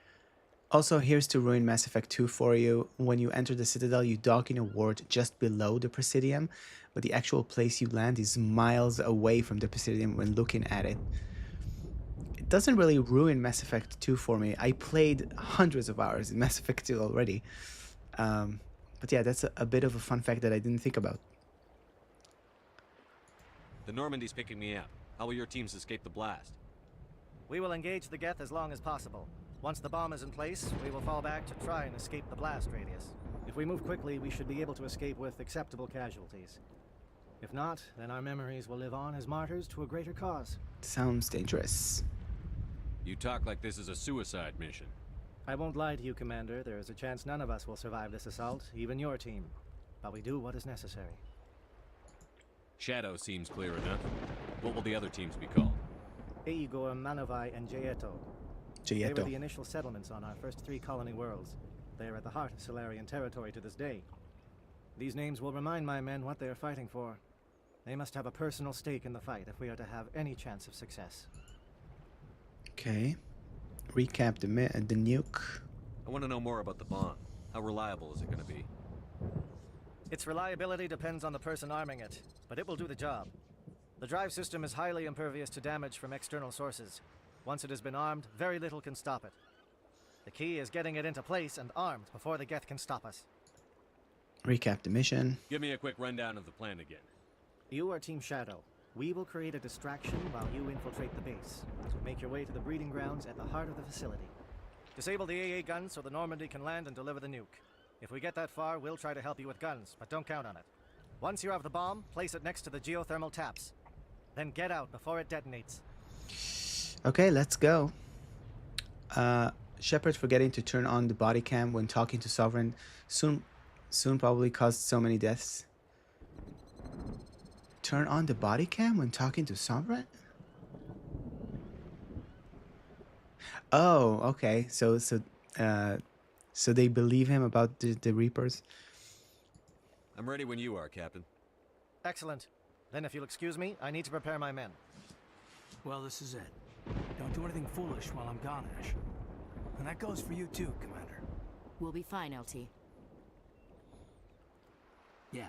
[SPEAKER 1] Also, here's to ruin Mass Effect 2 for you. When you enter the Citadel, you dock in a ward just below the Presidium, but the actual place you land is miles away from the Presidium when looking at it. It doesn't really ruin Mass Effect 2 for me. I played hundreds of hours in Mass Effect 2 already. But yeah, that's a bit of a fun fact that I didn't think about.
[SPEAKER 2] The Normandy's picking me up. How will your teams escape the blast?
[SPEAKER 3] We will engage the Geth as long as possible. Once the bomb is in place, we will fall back to try and escape the blast radius. If we move quickly, we should be able to escape with acceptable casualties. If not, then our memories will live on as martyrs to a greater cause.
[SPEAKER 1] Sounds dangerous.
[SPEAKER 2] You talk like this is a suicide mission.
[SPEAKER 3] I won't lie to you, Commander. There is a chance none of us will survive this assault, even your team. But we do what is necessary.
[SPEAKER 2] Shadow seems clear enough. What will the other teams be called?
[SPEAKER 3] Igor, Manovai, and Jaeto. They were the initial settlements on our first 3 colony worlds. They are at the heart of Solarian territory to this day. These names will remind my men what they are fighting for. They must have a personal stake in the fight if we are to have any chance of success.
[SPEAKER 1] Okay. Recap the nuke.
[SPEAKER 2] I want to know more about the bomb. How reliable is it going to be?
[SPEAKER 3] Its reliability depends on the person arming it, but it will do the job. The drive system is highly impervious to damage from external sources. Once it has been armed, very little can stop it. The key is getting it into place and armed before the Geth can stop us.
[SPEAKER 1] Recap the mission.
[SPEAKER 2] Give me a quick rundown of the plan again.
[SPEAKER 3] You are Team Shadow. We will create a distraction while you infiltrate the base. Make your way to the breeding grounds at the heart of the facility. Disable the AA guns so the Normandy can land and deliver the nuke. If we get that far, we'll try to help you with guns, but don't count on it. Once you have the bomb, place it next to the geothermal taps. Then get out before it detonates.
[SPEAKER 1] Okay, let's go. Shepard forgetting to turn on the body cam when talking to Sovereign soon probably caused so many deaths. Turn on the body cam when talking to Sovereign? Oh, okay. So they believe him about the Reapers.
[SPEAKER 2] I'm ready when you are, Captain.
[SPEAKER 3] Excellent. Then if you'll excuse me, I need to prepare my men.
[SPEAKER 10] Well, this is it. Don't do anything foolish while I'm gone, Ash. And that goes for you too, Commander.
[SPEAKER 13] We'll be fine, LT.
[SPEAKER 10] Yeah,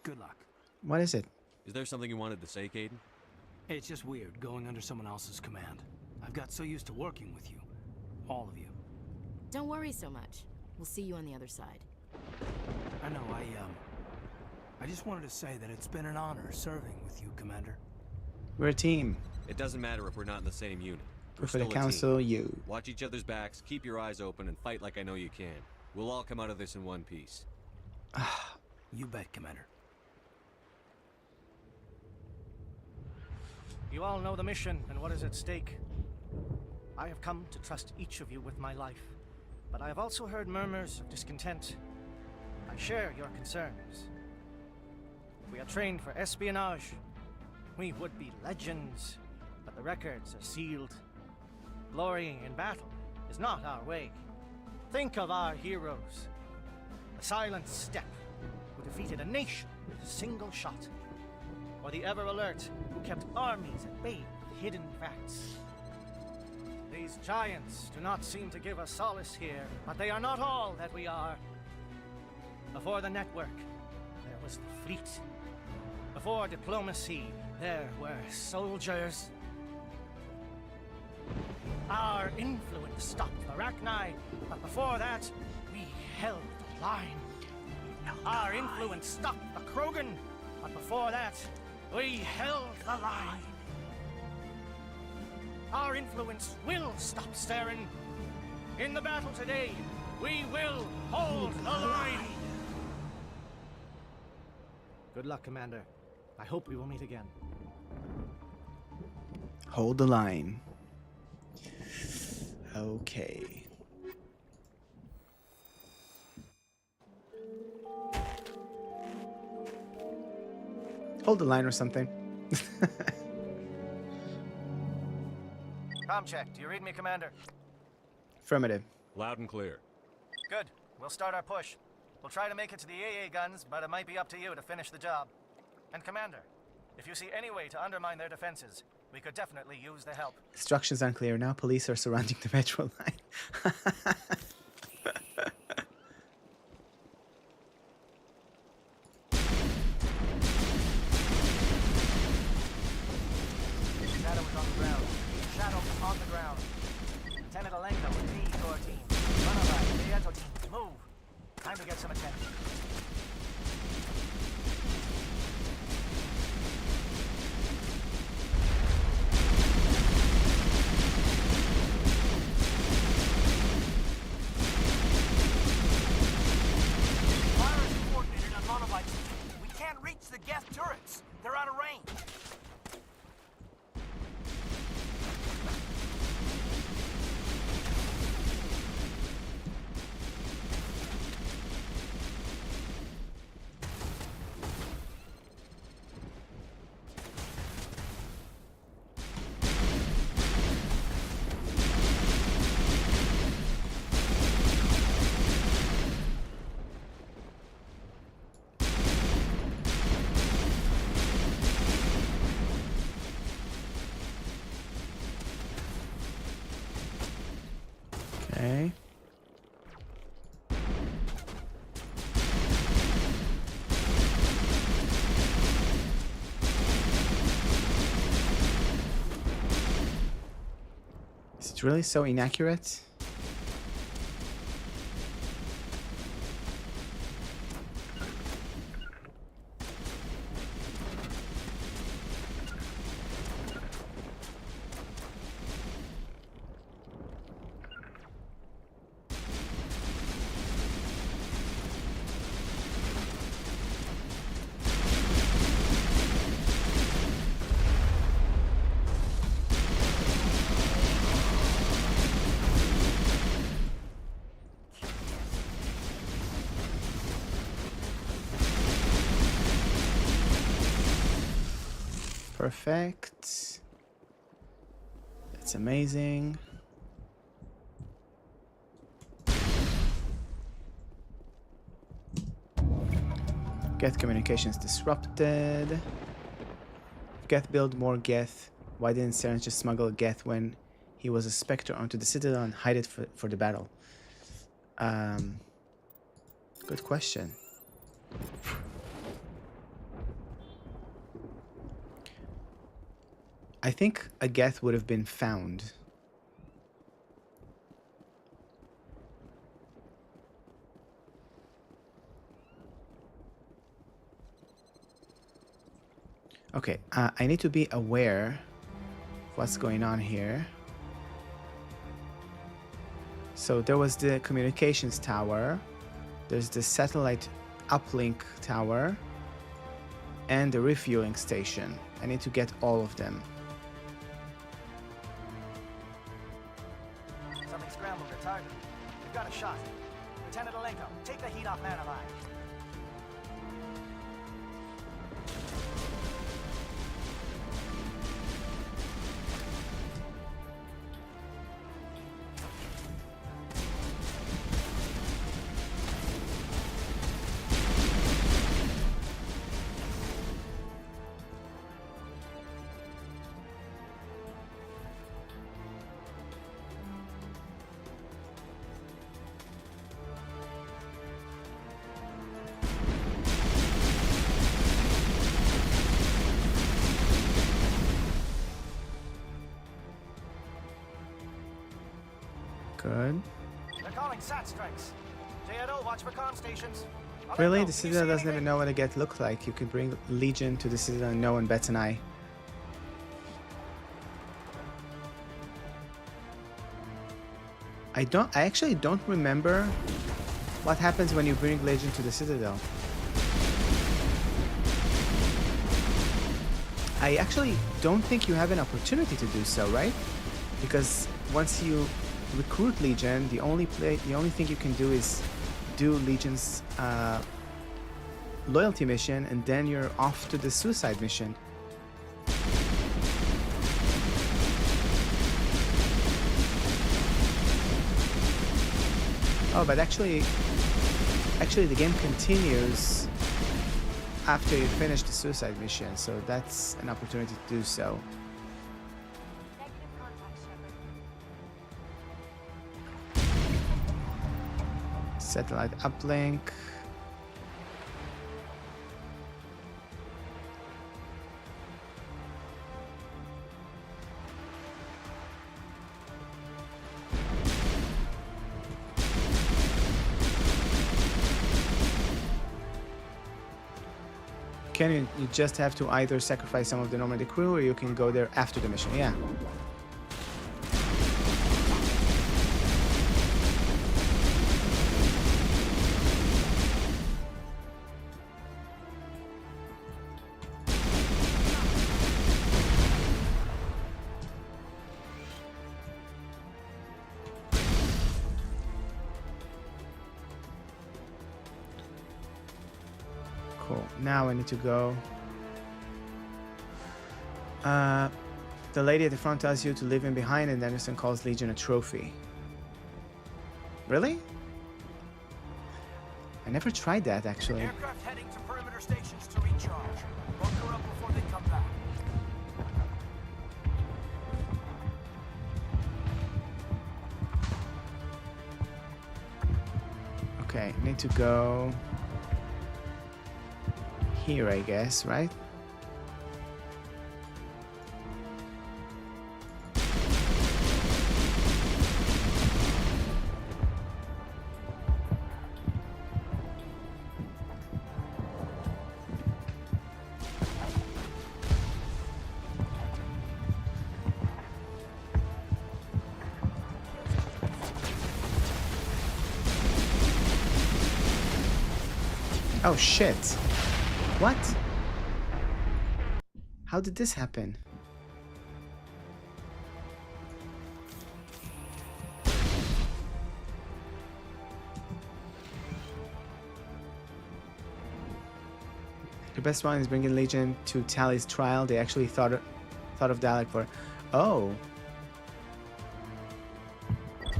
[SPEAKER 10] good luck.
[SPEAKER 1] What is it?
[SPEAKER 2] Is there something you wanted to say, Caden?
[SPEAKER 10] It's just weird going under someone else's command. I've got so used to working with you. All of you.
[SPEAKER 13] Don't worry so much. We'll see you on the other side.
[SPEAKER 10] I know, I just wanted to say that it's been an honor serving with you, Commander.
[SPEAKER 1] We're a team.
[SPEAKER 2] It doesn't matter if we're not in the same unit.
[SPEAKER 1] For the Council, you.
[SPEAKER 2] Watch each other's backs, keep your eyes open, and fight like I know you can. We'll all come out of this in one piece.
[SPEAKER 10] You bet, Commander.
[SPEAKER 3] You all know the mission and what is at stake. I have come to trust each of you with my life, but I have also heard murmurs of discontent. I share your concerns. We are trained for espionage. We would be legends, but the records are sealed. Glorying in battle is not our way. Think of our heroes. The silent step who defeated a nation with a single shot. Or the ever-alert who kept armies at bay with hidden facts. These giants do not seem to give us solace here, but they are not all that we are. Before the network, there was the fleet. Before diplomacy, there were soldiers. Our influence stopped the Arachni, but before that, we held the line. Our influence stopped the Krogan, but before that, we held the line. Our influence will stop Saren. In the battle today, we will hold the line. Good luck, Commander. I hope we will meet again.
[SPEAKER 1] Hold the line. Okay. Hold the line or something.
[SPEAKER 3] Com check. Do you read me, Commander?
[SPEAKER 1] Affirmative.
[SPEAKER 2] Loud and clear.
[SPEAKER 3] Good. We'll start our push. We'll try to make it to the AA guns, but it might be up to you to finish the job. And Commander, if you see any way to undermine their defenses, we could definitely use the help.
[SPEAKER 1] Instructions unclear. Now police are surrounding the metro line.
[SPEAKER 3] Shadow is on the ground. Shadow on the ground. Lieutenant Alenko with me, Core team. Runaway, Prieto team, move. Time to get some attention.
[SPEAKER 10] Fire is coordinated on Monovites. We can't reach the Geth turrets. They're out of range.
[SPEAKER 1] Okay. Is it really so inaccurate? Perfect. That's amazing. Geth communications disrupted. Geth build more Geth. Why didn't Saren just smuggle a Geth when he was a Spectre onto the Citadel and hide it for the battle? Good question. I think a Geth would have been found. Okay, I need to be aware of what's going on here. So there was the communications tower, there's the satellite uplink tower, and the refueling station. I need to get all of them.
[SPEAKER 3] Something scrambled their target. We've got a shot. Lieutenant Alenko, take the heat off Manavai.
[SPEAKER 1] Good.
[SPEAKER 3] They're calling SAT strikes. JNO, watch for comm stations.
[SPEAKER 1] Really? The Citadel doesn't even know what a get looks like. You could bring Legion to the Citadel and no one bats an eye. I actually don't remember what happens when you bring Legion to the Citadel. I actually don't think you have an opportunity to do so, right? Because once you recruit Legion, the only thing you can do is do Legion's loyalty mission, and then you're off to the suicide mission. Oh, but actually the game continues after you finish the suicide mission, so that's an opportunity to do so. Satellite uplink. You just have to either sacrifice some of the Normandy crew, or you can go there after the mission. Yeah. Cool. Now I need to go. The lady at the front tells you to leave him behind, and Anderson calls Legion a trophy. Really? I never tried that, actually.
[SPEAKER 10] Aircraft heading to perimeter stations to recharge. Bunker up before they come back.
[SPEAKER 1] Okay, need to go here, I guess, right? Oh shit. What? How did this happen? The best one is bringing Legion to Tally's trial. They actually thought of Dalek for... Oh.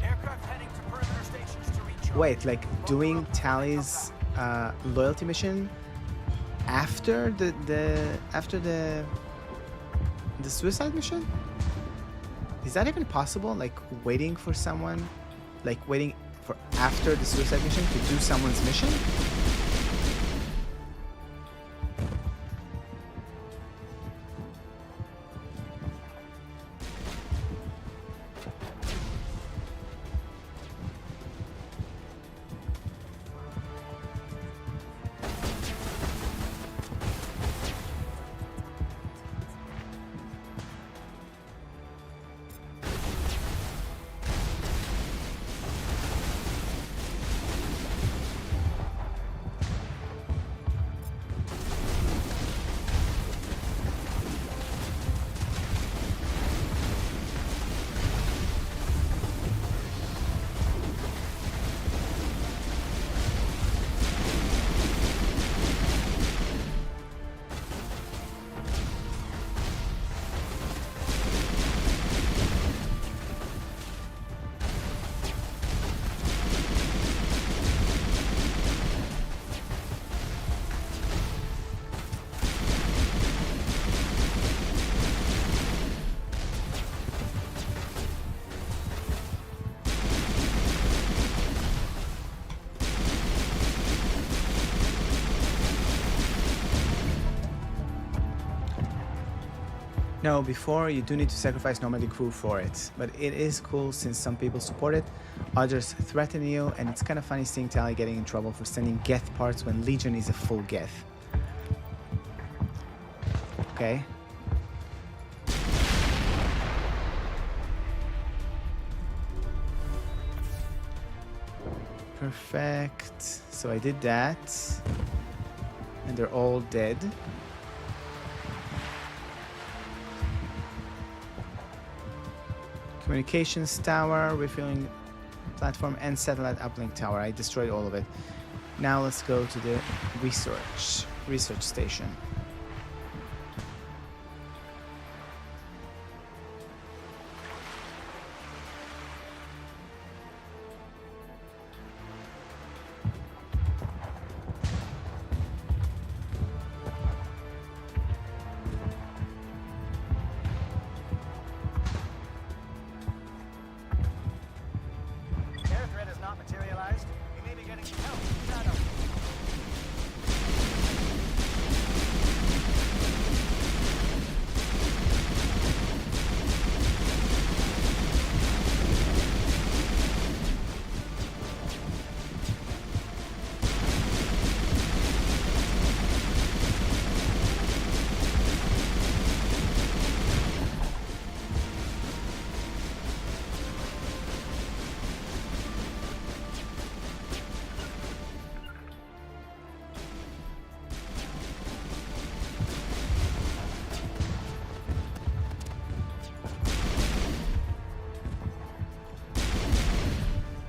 [SPEAKER 10] Aircraft heading to perimeter stations to recharge.
[SPEAKER 1] Wait, like doing Tally's loyalty mission after the suicide mission? Is that even possible? Like waiting for someone, like waiting for after the suicide mission to do someone's mission? No, before you do need to sacrifice Normandy crew for it, but it is cool since some people support it, others threaten you, and it's kind of funny seeing Tally getting in trouble for sending Geth parts when Legion is a full Geth. Okay. Perfect. So I did that, and they're all dead. Communications tower, refueling platform, and satellite uplink tower. I destroyed all of it. Now let's go to the research station.
[SPEAKER 3] Air threat has not materialized. We may be getting help from Shadow.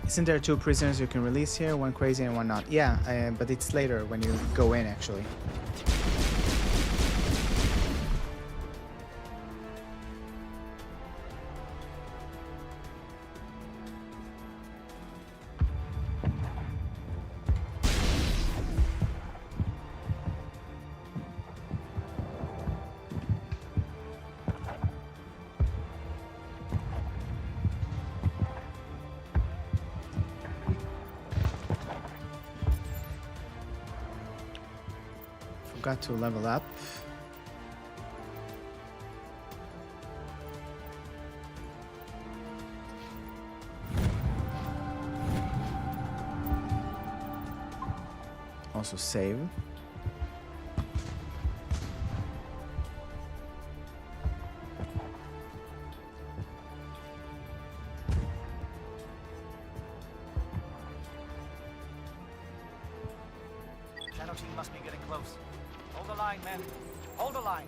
[SPEAKER 1] Isn't there 2 prisoners you can release here? One crazy and one not. Yeah, but it's later when you go in, actually. Forgot to level up. Also save.
[SPEAKER 3] Shadow team must be getting close. Hold the line, men. Hold the line.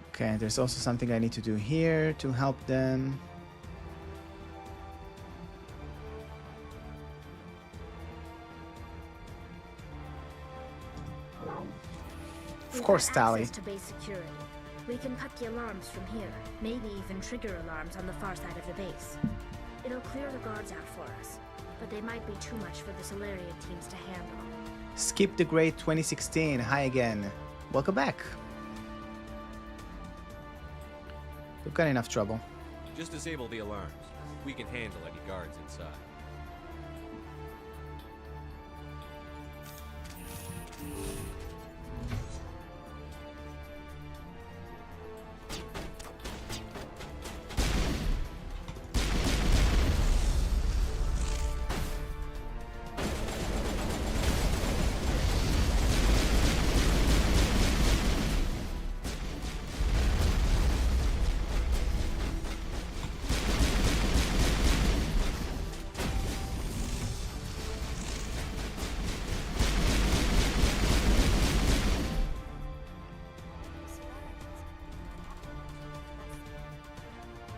[SPEAKER 1] Okay, there's also something I need to do here to help them. Of course, Tally.
[SPEAKER 7] Access to base security. We can cut the alarms from here. Maybe even trigger alarms on the far side of the base. It'll clear the guards out for us, but they might be too much for the Solarian teams to handle.
[SPEAKER 1] Skip the Great 2016. Hi again. Welcome back. We've got enough trouble.
[SPEAKER 16] Just disable the alarms. We can handle any guards inside.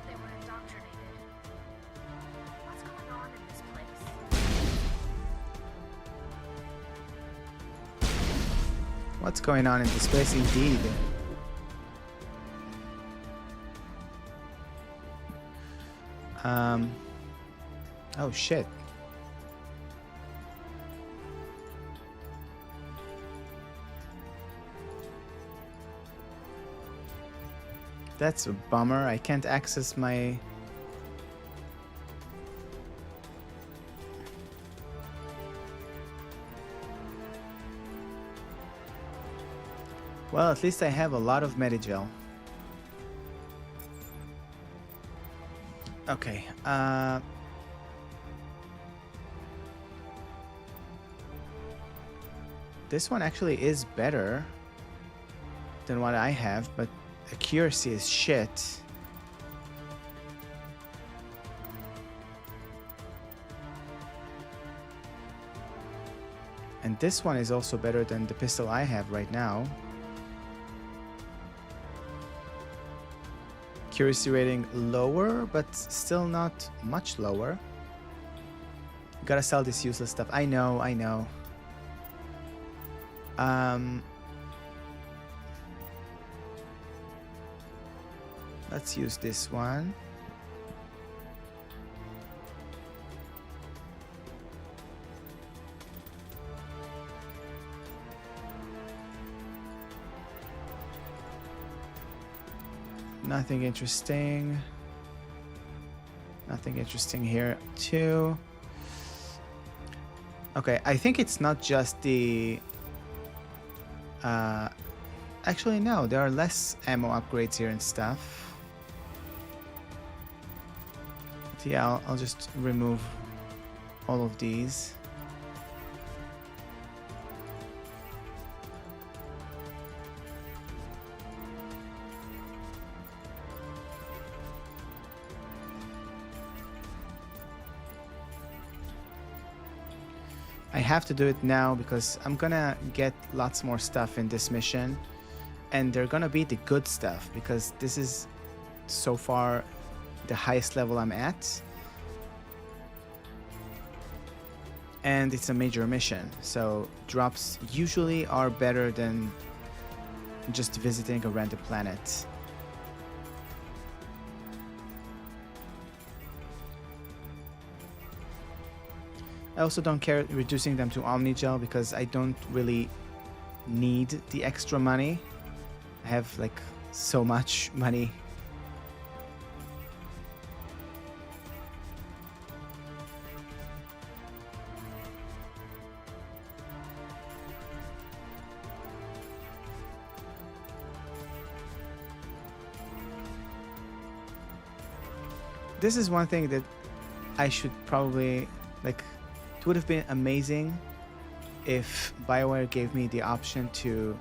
[SPEAKER 7] They were indoctrinated. What's going on in this place?
[SPEAKER 1] What's going on in this place indeed? Oh shit. That's a bummer. I can't access my... Well, at least I have a lot of Medigel. Okay, this one actually is better than what I have, but accuracy is shit. And this one is also better than the pistol I have right now. Accuracy rating lower, but still not much lower. Gotta sell this useless stuff. I know, I know. Let's use this one. Nothing interesting. Nothing interesting here too. Okay, I think it's not just the... actually, no, there are less ammo upgrades here and stuff. But yeah, I'll just remove all of these. I have to do it now because I'm gonna get lots more stuff in this mission, and they're gonna be the good stuff because this is so far the highest level I'm at, and it's a major mission, so drops usually are better than just visiting a random planet. I also don't care reducing them to Omnigel because I don't really need the extra money. I have like so much money. This is one thing that I should probably like. It would have been amazing if BioWare gave me the option to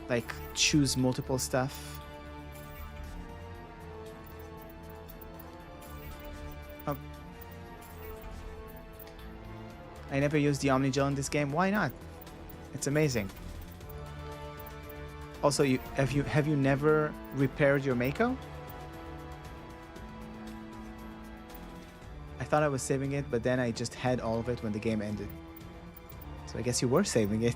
[SPEAKER 1] like choose multiple stuff. Oh. I never used the Omnigel in this game. Why not? It's amazing. Also, have you never repaired your Mako? I thought I was saving it, but then I just had all of it when the game ended. So I guess you were saving it.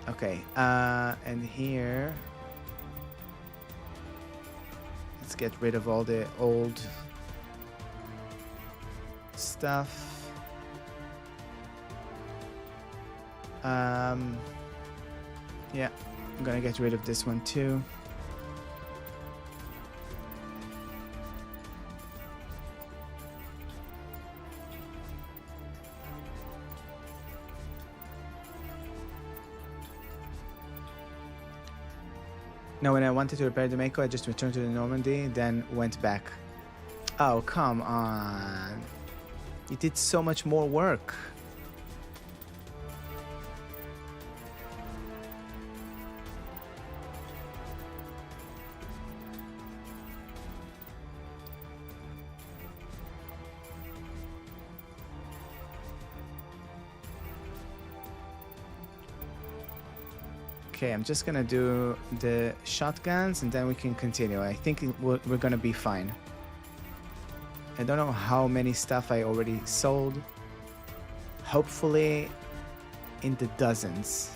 [SPEAKER 1] Okay, and here... let's get rid of all the old stuff. Yeah, I'm gonna get rid of this one too. Now, when I wanted to repair the Mako, I just returned to the Normandy, then went back. Oh, come on. You did so much more work. Okay, I'm just gonna do the shotguns and then we can continue. I think we're gonna be fine. I don't know how many stuff I already sold. Hopefully in the dozens.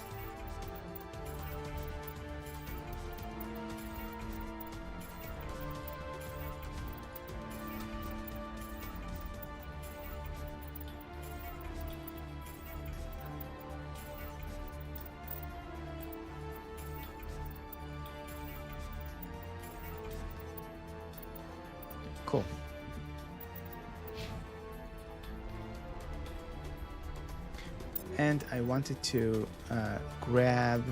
[SPEAKER 1] Cool. And I wanted to grab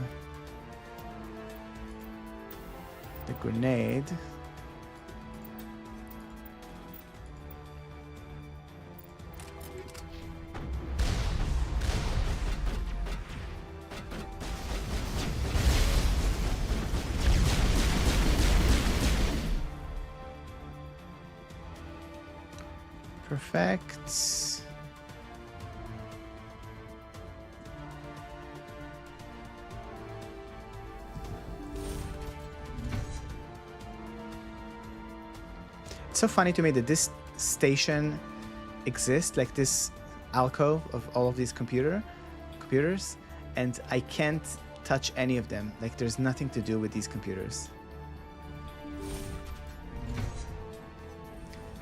[SPEAKER 1] the grenade. Perfect. It's so funny to me that this station exists, like this alcove of all of these computers, and I can't touch any of them. Like there's nothing to do with these computers.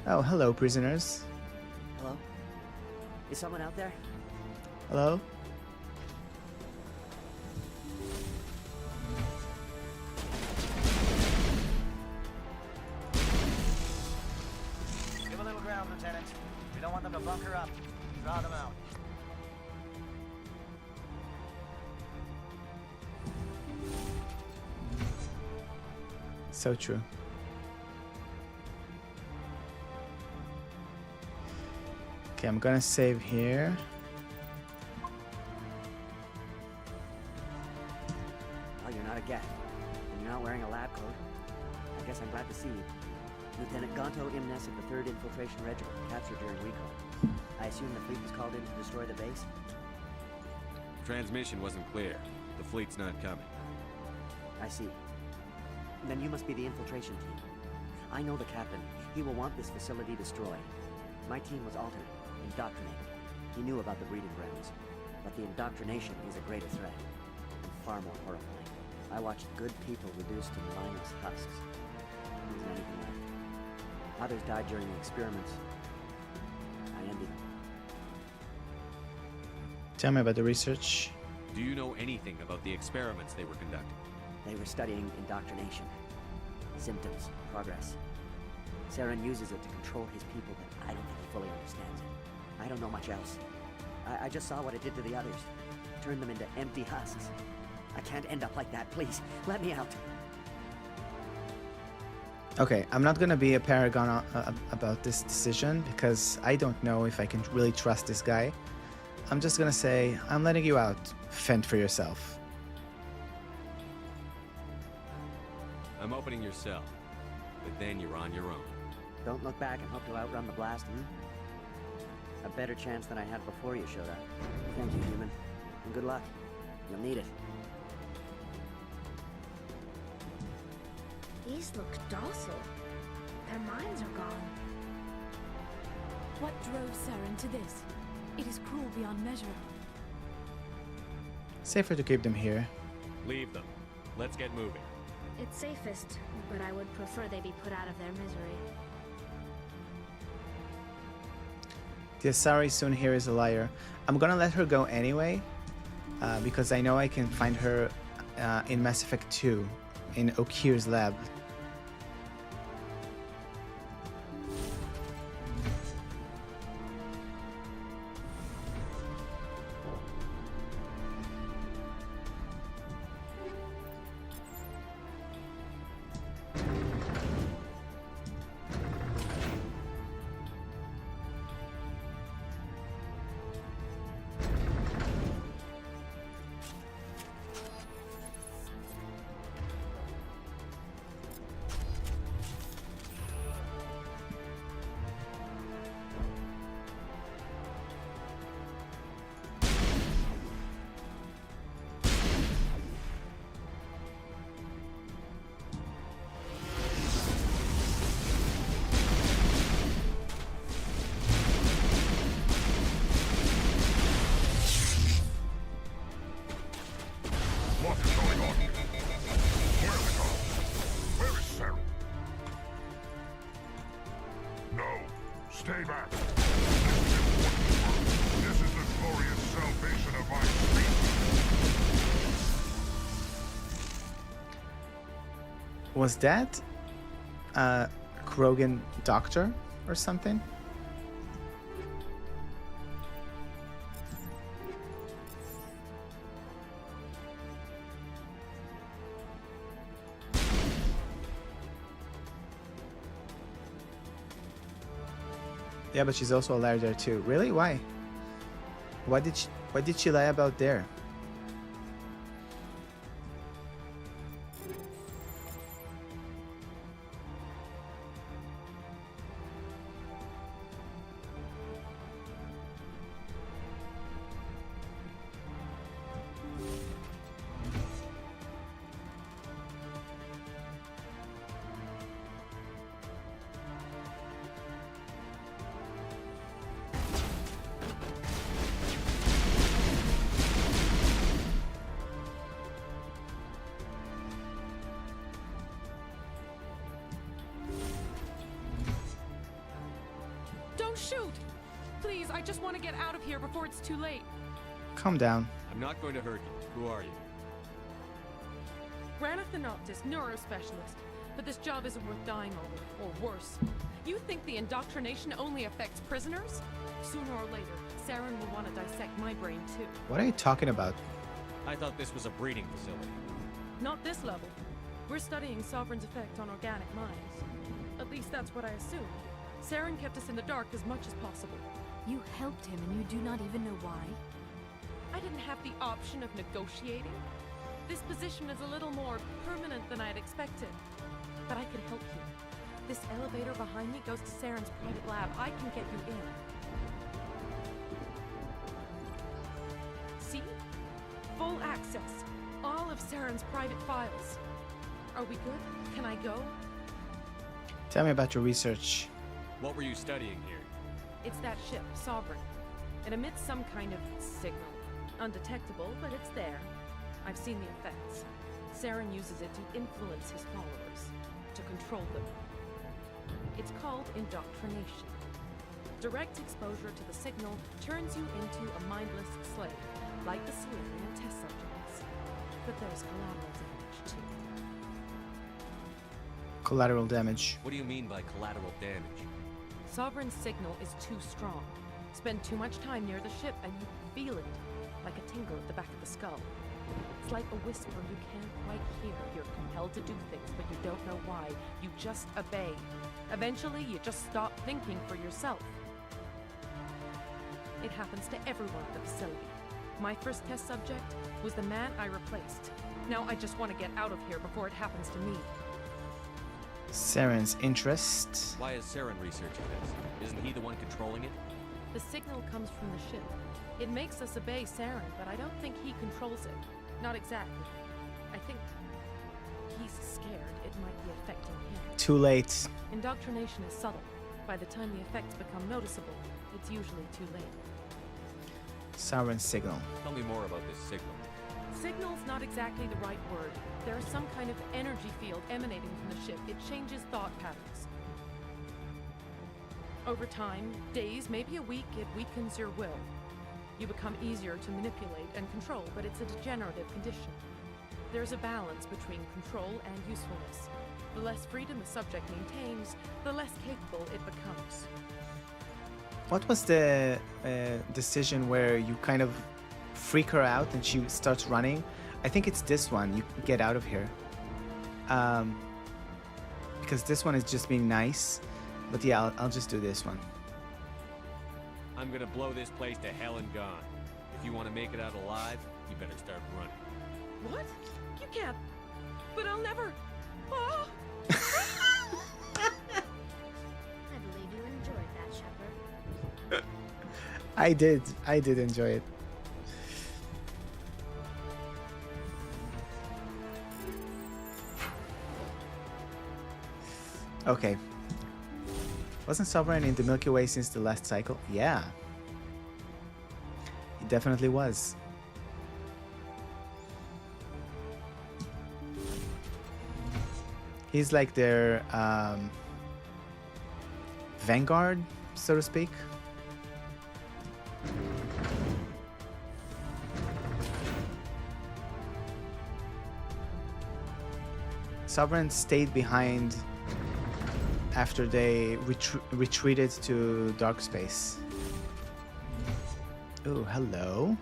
[SPEAKER 1] Oh, hello, prisoners.
[SPEAKER 17] Hello? Is someone out there?
[SPEAKER 1] Hello?
[SPEAKER 3] Give a little ground, Lieutenant. We don't want them to bunker up. Draw them out.
[SPEAKER 1] So true. Okay, I'm gonna save here.
[SPEAKER 17] Well, you're not a Geth, and you're not wearing a lab coat. I guess I'm glad to see you. Lieutenant Gonto Imnes of the 3rd Infiltration Regiment, captured during recall. I assume the fleet was called in to destroy the base?
[SPEAKER 2] Transmission wasn't clear. The fleet's not coming.
[SPEAKER 17] I see. Then you must be the infiltration team. I know the captain. He will want this facility destroyed. My team was altered, indoctrinated. He knew about the breeding grounds. But the indoctrination is a greater threat, and far more horrifying. I watched good people reduced to mindless husks. There wasn't anything left. Others died during the experiments. I envy them.
[SPEAKER 1] Tell me about the research.
[SPEAKER 2] Do you know anything about the experiments they were conducting?
[SPEAKER 17] They were studying indoctrination. Symptoms, progress. Saren uses it to control his people, but I don't think he fully understands it. I don't know much else. I just saw what it did to the others. Turned them into empty husks. I can't end up like that, please. Let me out.
[SPEAKER 1] Okay, I'm not gonna be a paragon about this decision because I don't know if I can really trust this guy. I'm just gonna say, I'm letting you out. Fend for yourself.
[SPEAKER 2] I'm opening your cell, but then you're on your own.
[SPEAKER 17] Don't look back and hope to outrun the blast, A better chance than I had before you showed up. Thank you, human. And good luck. You'll need it.
[SPEAKER 7] These look docile. Their minds are gone.
[SPEAKER 6] What drove Saren to this? It is cruel beyond measure.
[SPEAKER 1] Safer to keep them here.
[SPEAKER 2] Leave them. Let's get moving.
[SPEAKER 7] It's safest, but I would prefer they be put out of their misery.
[SPEAKER 1] The Asari soon here is a liar. I'm gonna let her go anyway, because I know I can find her in Mass Effect 2, in Okir's lab.
[SPEAKER 12] What is going on? Where are the guards? Where is Saren? No. Stay back. This is the glorious salvation of my species.
[SPEAKER 1] Was that a Krogan doctor or something? Yeah, but she's also a liar there too. Really? Why? What did she lie about there?
[SPEAKER 19] Don't shoot! Please, I just want to get out of here before it's too late.
[SPEAKER 1] Calm down.
[SPEAKER 2] I'm not going to hurt you. Who are you?
[SPEAKER 19] Rana Thanoptis, neurospecialist. But this job isn't worth dying over, or worse. You think the indoctrination only affects prisoners? Sooner or later, Saren will want to dissect my brain too.
[SPEAKER 1] What are you talking about?
[SPEAKER 2] I thought this was a breeding facility.
[SPEAKER 19] Not this level. We're studying Sovereign's effect on organic minds. At least that's what I assumed. Saren kept us in the dark as much as possible.
[SPEAKER 6] You helped him and you do not even know why?
[SPEAKER 19] I didn't have the option of negotiating. This position is a little more permanent than I had expected. But I can help you. This elevator behind me goes to Saren's private lab. I can get you in. See? Full access. All of Saren's private files. Are we good? Can I go?
[SPEAKER 1] Tell me about your research.
[SPEAKER 2] What were you studying here?
[SPEAKER 19] It's that ship, Sovereign. It emits some kind of signal. Undetectable, but it's there. I've seen the effects. Saren uses it to influence his followers, to control them. It's called indoctrination. Direct exposure to the signal turns you into a mindless slave, like the Solarian test subjects. But there's collateral damage, too.
[SPEAKER 1] Collateral damage.
[SPEAKER 2] What do you mean by collateral damage?
[SPEAKER 19] Sovereign's signal is too strong. Spend too much time near the ship and you feel it, like a tingle at the back of the skull. It's like a whisper you can't quite hear. You're compelled to do things, but you don't know why. You just obey. Eventually, you just stop thinking for yourself. It happens to everyone at the facility. My first test subject was the man I replaced. Now I just want to get out of here before it happens to me.
[SPEAKER 1] Saren's interest.
[SPEAKER 2] Why is Saren researching this? Isn't he the one controlling it?
[SPEAKER 19] The signal comes from the ship. It makes us obey Saren, but I don't think he controls it. Not exactly. I think he's scared it might be affecting him.
[SPEAKER 1] Too late.
[SPEAKER 19] Indoctrination is subtle. By the time the effects become noticeable, it's usually too late.
[SPEAKER 1] Saren's signal.
[SPEAKER 2] Tell me more about this signal.
[SPEAKER 19] Signal's not exactly the right word. There is some kind of energy field emanating from the ship. It changes thought patterns. Over time, days, maybe a week, it weakens your will. You become easier to manipulate and control, but it's a degenerative condition. There's a balance between control and usefulness. The less freedom the subject maintains, the less capable it becomes.
[SPEAKER 1] What was the decision where you kind of freak her out and she starts running? I think it's this one. You get out of here. Because this one is just being nice. But yeah, I'll just do this one.
[SPEAKER 2] I'm gonna blow this place to hell and gone. If you want to make it out alive, you better start running.
[SPEAKER 19] What? You can't. But I'll never. Oh!
[SPEAKER 7] I believe you enjoyed that, Shepard.
[SPEAKER 1] I did enjoy it. Okay. Wasn't Sovereign in the Milky Way since the last cycle? Yeah. He definitely was. He's like their vanguard, so to speak. Sovereign stayed behind after they retreated to dark space. Oh, hello.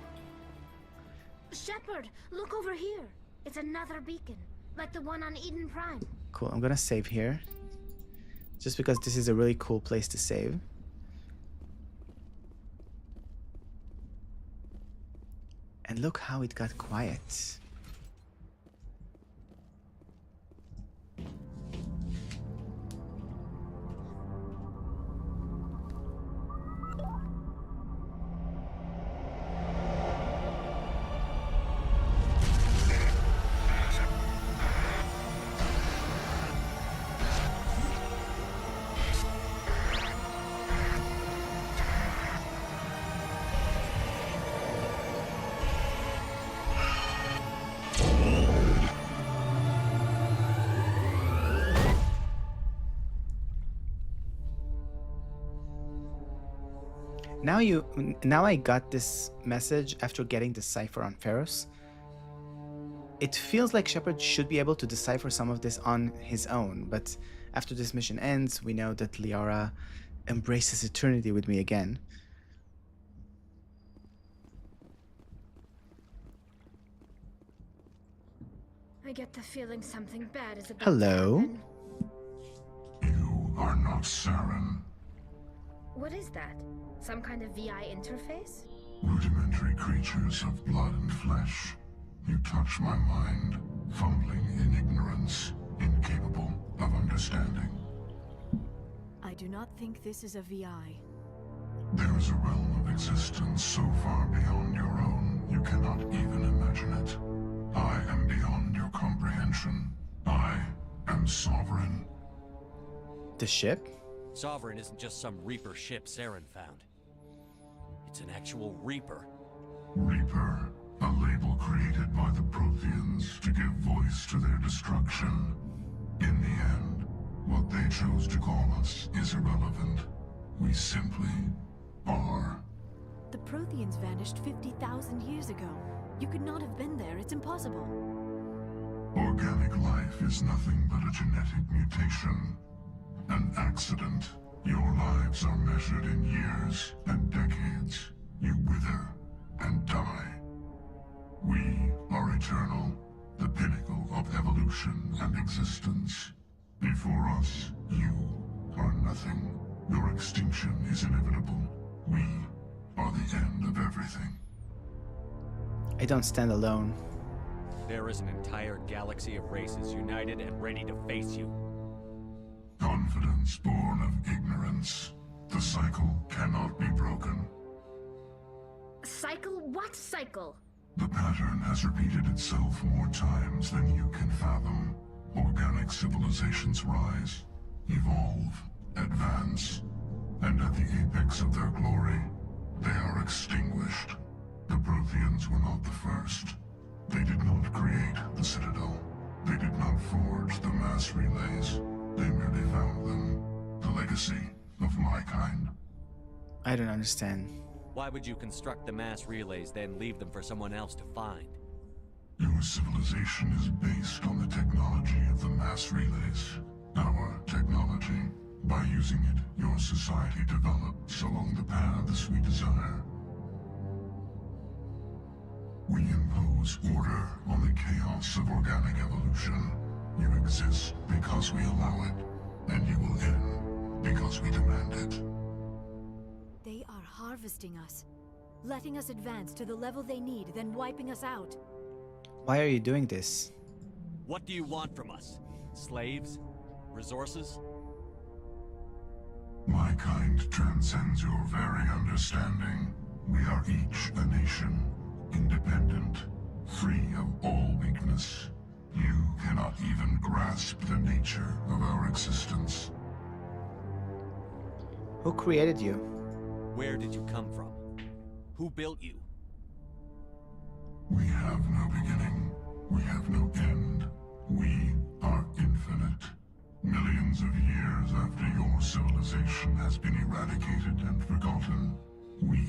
[SPEAKER 7] Shepard, look over here. It's another beacon, like the one on Eden Prime.
[SPEAKER 1] Cool, I'm gonna save here. Just because this is a really cool place to save. And look how it got quiet. Now I got this message after getting the cipher on Ferros. It feels like Shepard should be able to decipher some of this on his own, but after this mission ends, we know that Liara embraces eternity with me again.
[SPEAKER 7] I get the feeling something bad is about
[SPEAKER 1] Hello.
[SPEAKER 7] to happen.
[SPEAKER 12] You are not Saren.
[SPEAKER 7] What is that? Some kind of VI interface?
[SPEAKER 12] Rudimentary creatures of blood and flesh. You touch my mind, fumbling in ignorance, incapable of understanding.
[SPEAKER 6] I do not think this is a VI.
[SPEAKER 12] There is a realm of existence so far beyond your own, you cannot even imagine it. I am beyond your comprehension. I am sovereign.
[SPEAKER 1] The ship?
[SPEAKER 2] Sovereign isn't just some Reaper ship Saren found. It's an actual Reaper.
[SPEAKER 12] Reaper, a label created by the Protheans to give voice to their destruction. In the end, what they chose to call us is irrelevant. We simply are.
[SPEAKER 6] The Protheans vanished 50,000 years ago. You could not have been there. It's impossible.
[SPEAKER 12] Organic life is nothing but a genetic mutation. An accident. Your lives are measured in years and decades. You wither and die. We are eternal, the pinnacle of evolution and existence. Before us, you are nothing. Your extinction is inevitable. We are the end of everything.
[SPEAKER 1] I don't stand alone.
[SPEAKER 2] There is an entire galaxy of races united and ready to face you.
[SPEAKER 12] Confidence born of ignorance. The cycle cannot be broken.
[SPEAKER 7] Cycle? What cycle?
[SPEAKER 12] The pattern has repeated itself more times than you can fathom. Organic civilizations rise, evolve, advance, and at the apex of their glory, they are extinguished. The Protheans were not the first. They did not create the Citadel. They did not forge the mass relays. They merely found them. The legacy of my kind.
[SPEAKER 1] I don't understand.
[SPEAKER 2] Why would you construct the mass relays, then leave them for someone else to find?
[SPEAKER 12] Your civilization is based on the technology of the mass relays. Our technology. By using it, your society develops along the paths we desire. We impose order on the chaos of organic evolution. You exist because we allow it, and you will end because we demand it.
[SPEAKER 6] They are harvesting us, letting us advance to the level they need, then wiping us out.
[SPEAKER 1] Why are you doing this?
[SPEAKER 2] What do you want from us? Slaves? Resources?
[SPEAKER 12] My kind transcends your very understanding. We are each a nation, independent, free of all weakness. You cannot even grasp the nature of our existence.
[SPEAKER 1] Who created you?
[SPEAKER 2] Where did you come from? Who built you?
[SPEAKER 12] We have no beginning. We have no end. We are infinite. Millions of years after your civilization has been eradicated and forgotten, we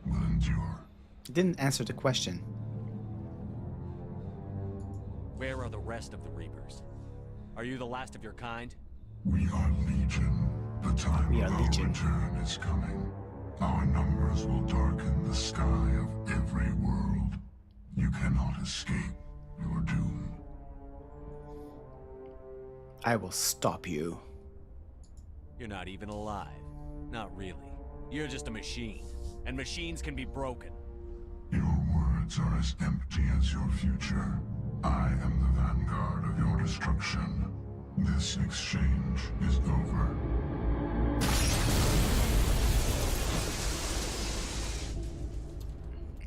[SPEAKER 12] will endure.
[SPEAKER 1] You didn't answer the question.
[SPEAKER 2] Where are the rest of the Reapers? Are you the last of your kind?
[SPEAKER 12] We are Legion. The time of our return is coming. Our numbers will darken the sky of every world. You cannot escape your doom.
[SPEAKER 1] I will stop you.
[SPEAKER 2] You're not even alive. Not really. You're just a machine. And machines can be broken.
[SPEAKER 12] Your words records are as empty as your future. I am the vanguard of your destruction. This exchange is over.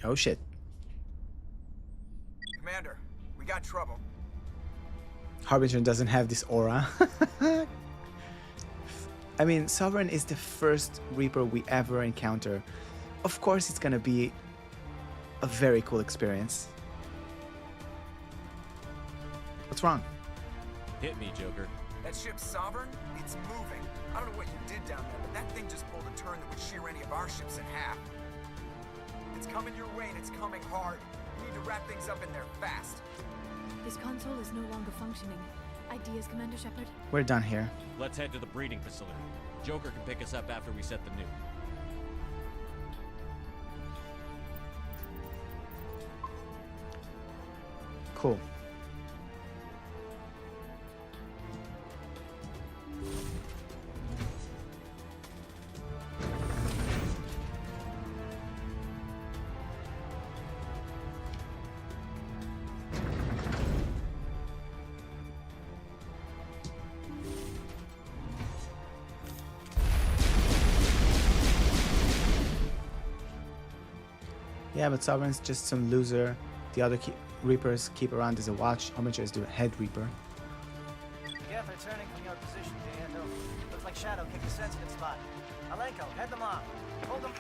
[SPEAKER 1] Oh shit.
[SPEAKER 15] Commander, we got trouble.
[SPEAKER 1] Harbinger doesn't have this aura. I mean, Sovereign is the first Reaper we ever encounter. Of course it's gonna be a very cool experience. What's wrong?
[SPEAKER 2] Hit me, Joker.
[SPEAKER 15] That ship's Sovereign? It's moving. I don't know what you did down there, but that thing just pulled a turn that would shear any of our ships in half. It's coming your way and it's coming hard. You need to wrap things up in there fast.
[SPEAKER 6] This console is no longer functioning. Ideas, Commander Shepard?
[SPEAKER 1] We're done here.
[SPEAKER 2] Let's head to the breeding facility. Joker can pick us up after we set the nuke.
[SPEAKER 1] Cool. Yeah, but Sovereign's just some loser. The other Reapers keep around as a watch. Harbinger is the head Reaper.
[SPEAKER 3] Yeah, they're turning from your position, D'Anto. Looks like Shadow kicked a sensitive spot. Alenko, head them off. Hold them.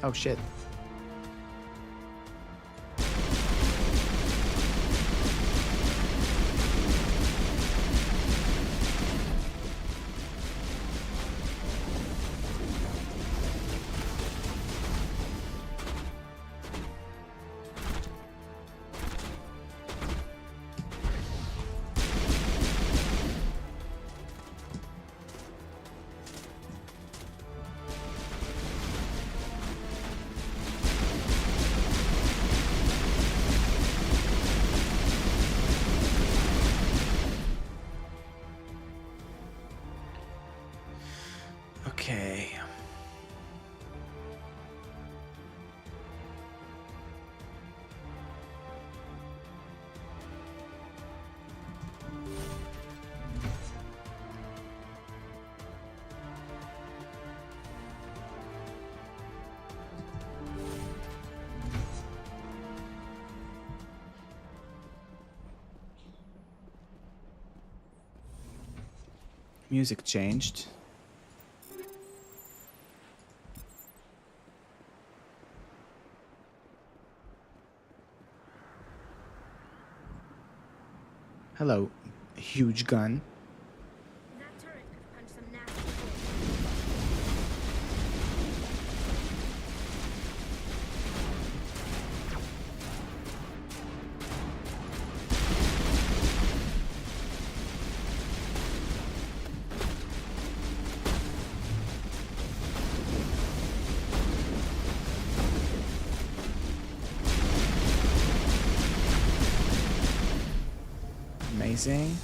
[SPEAKER 1] Oh shit. Okay. Music changed. Hello, huge gun.
[SPEAKER 7] That turret could punch some nasty holes.
[SPEAKER 1] Amazing.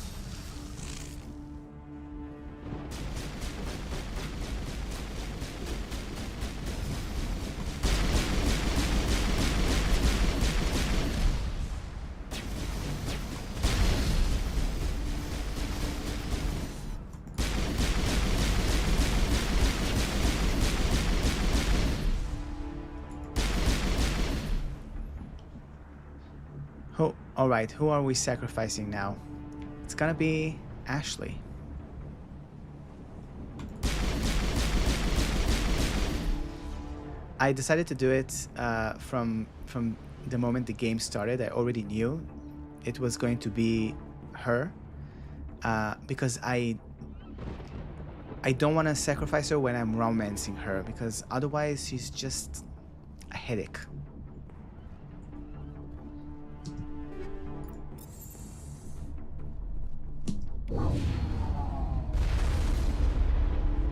[SPEAKER 1] All right, who are we sacrificing now? It's gonna be Ashley. I decided to do it from the moment the game started. I already knew it was going to be her because I don't want to sacrifice her when I'm romancing her, because otherwise she's just a headache.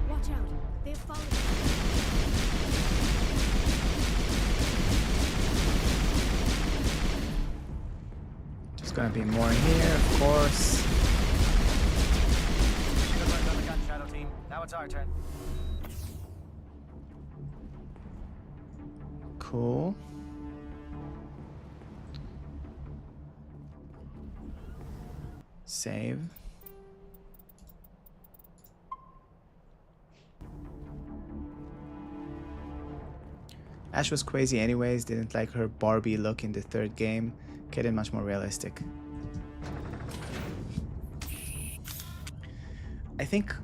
[SPEAKER 6] Watch out. They have followed.
[SPEAKER 1] There's gonna be more in here, of course.
[SPEAKER 3] Good work on the gun, Shadow Team. Now it's our turn.
[SPEAKER 1] Cool. Save. Ash was crazy anyways, didn't like her Barbie look in the third game. Kaden much more realistic. I think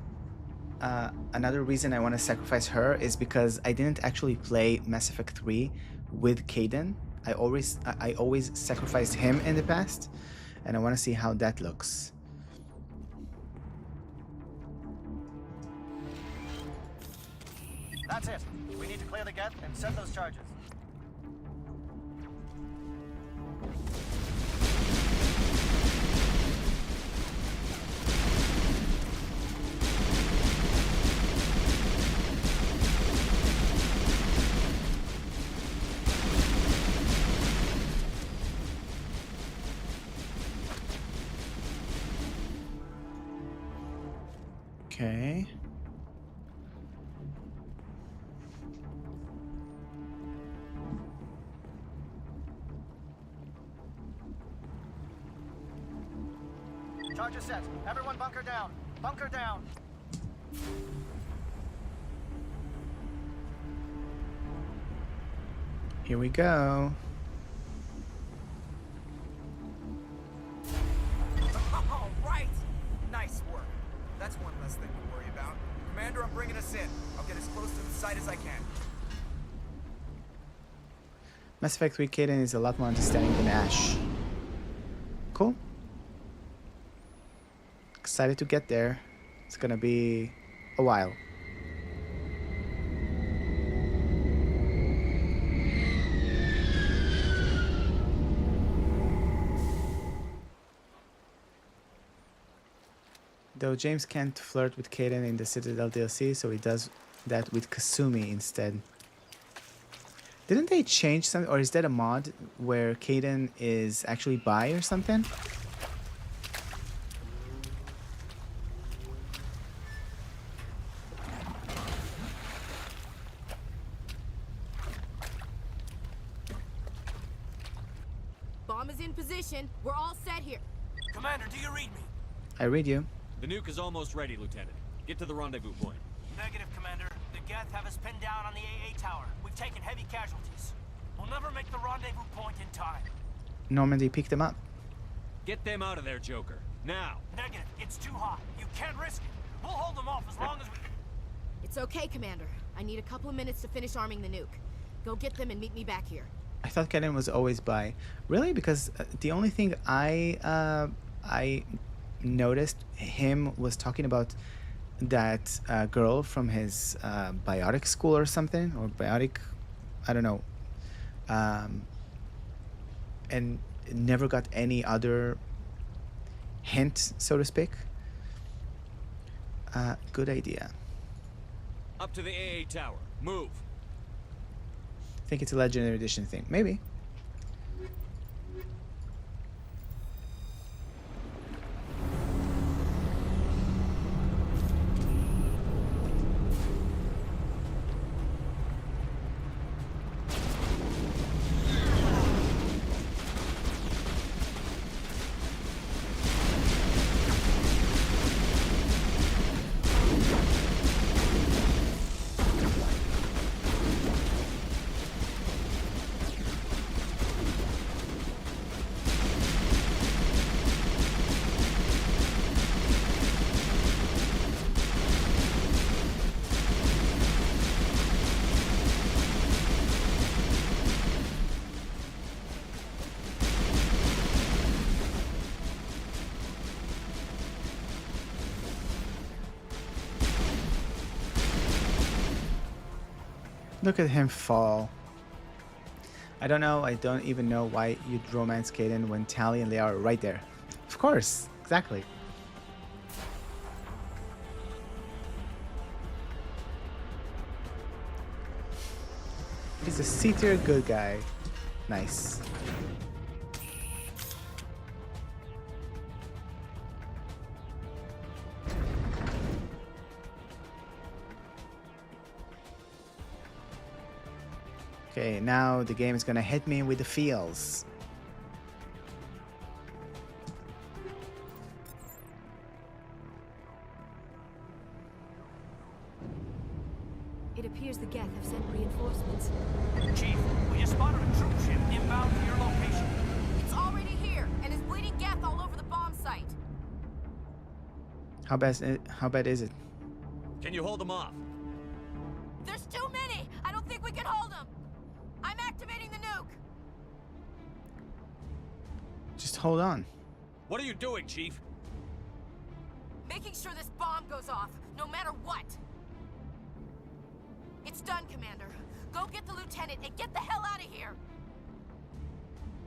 [SPEAKER 1] another reason I want to sacrifice her is because I didn't actually play Mass Effect 3 with Kaden. I always sacrificed him in the past, and I want to see how that looks.
[SPEAKER 3] That's it. We need to clear the gate and set those charges.
[SPEAKER 1] Okay.
[SPEAKER 3] Charges set. Everyone bunker down. Bunker down.
[SPEAKER 1] Here we go.
[SPEAKER 15] All right. Nice work. That's one less thing to worry about. Commander, I'm bringing us in. I'll get as close to the site as I can.
[SPEAKER 1] Mass Effect 3 Kaden is a lot more understanding than Ash. Cool. Excited to get there. It's gonna be a while. Though James can't flirt with Kaden in the Citadel DLC, so he does that with Kasumi instead. Didn't they change something, or is that a mod where Kaden is actually bi or something?
[SPEAKER 13] Bomb is in position. We're all set here.
[SPEAKER 10] Commander, do you read me?
[SPEAKER 1] I read you.
[SPEAKER 2] The nuke is almost ready, Lieutenant. Get to the rendezvous point.
[SPEAKER 10] Negative, Commander. The Geth have us pinned down on the AA tower. We've taken heavy casualties. We'll never make the rendezvous point in time.
[SPEAKER 1] Normandy picked them up.
[SPEAKER 2] Get them out of there, Joker. Now!
[SPEAKER 10] Negative. It's too hot. You can't risk it. We'll hold them off as long as we...
[SPEAKER 13] It's okay, Commander. I need a couple of minutes to finish arming the nuke. Go get them and meet me back here.
[SPEAKER 1] I thought Kaden was always bi. Really? Because the only thing I noticed him was talking about that girl from his biotic school or something, or biotic, I don't know, and never got any other hint, so to speak. Good idea.
[SPEAKER 2] Up to the AA tower. Move.
[SPEAKER 1] I think it's a Legendary Edition thing. Maybe. Look at him fall. I don't know. I don't even know why you'd romance Kaden when Tali and Leia are right there. Of course. Exactly. He's a C-tier good guy. Nice. Okay, now the game is gonna hit me with the feels.
[SPEAKER 6] It appears the Geth have sent reinforcements.
[SPEAKER 10] Chief, we just spotted a troop ship inbound to your location.
[SPEAKER 20] It's already here, and is bleeding Geth all over the bomb site.
[SPEAKER 1] How bad is it?
[SPEAKER 2] Can you hold them off?
[SPEAKER 20] There's too many! I don't think we can hold them! I'm activating the nuke!
[SPEAKER 1] Just hold on.
[SPEAKER 2] What are you doing, Chief?
[SPEAKER 20] Making sure this bomb goes off, no matter what! It's done, Commander. Go get the lieutenant and get the hell out of here!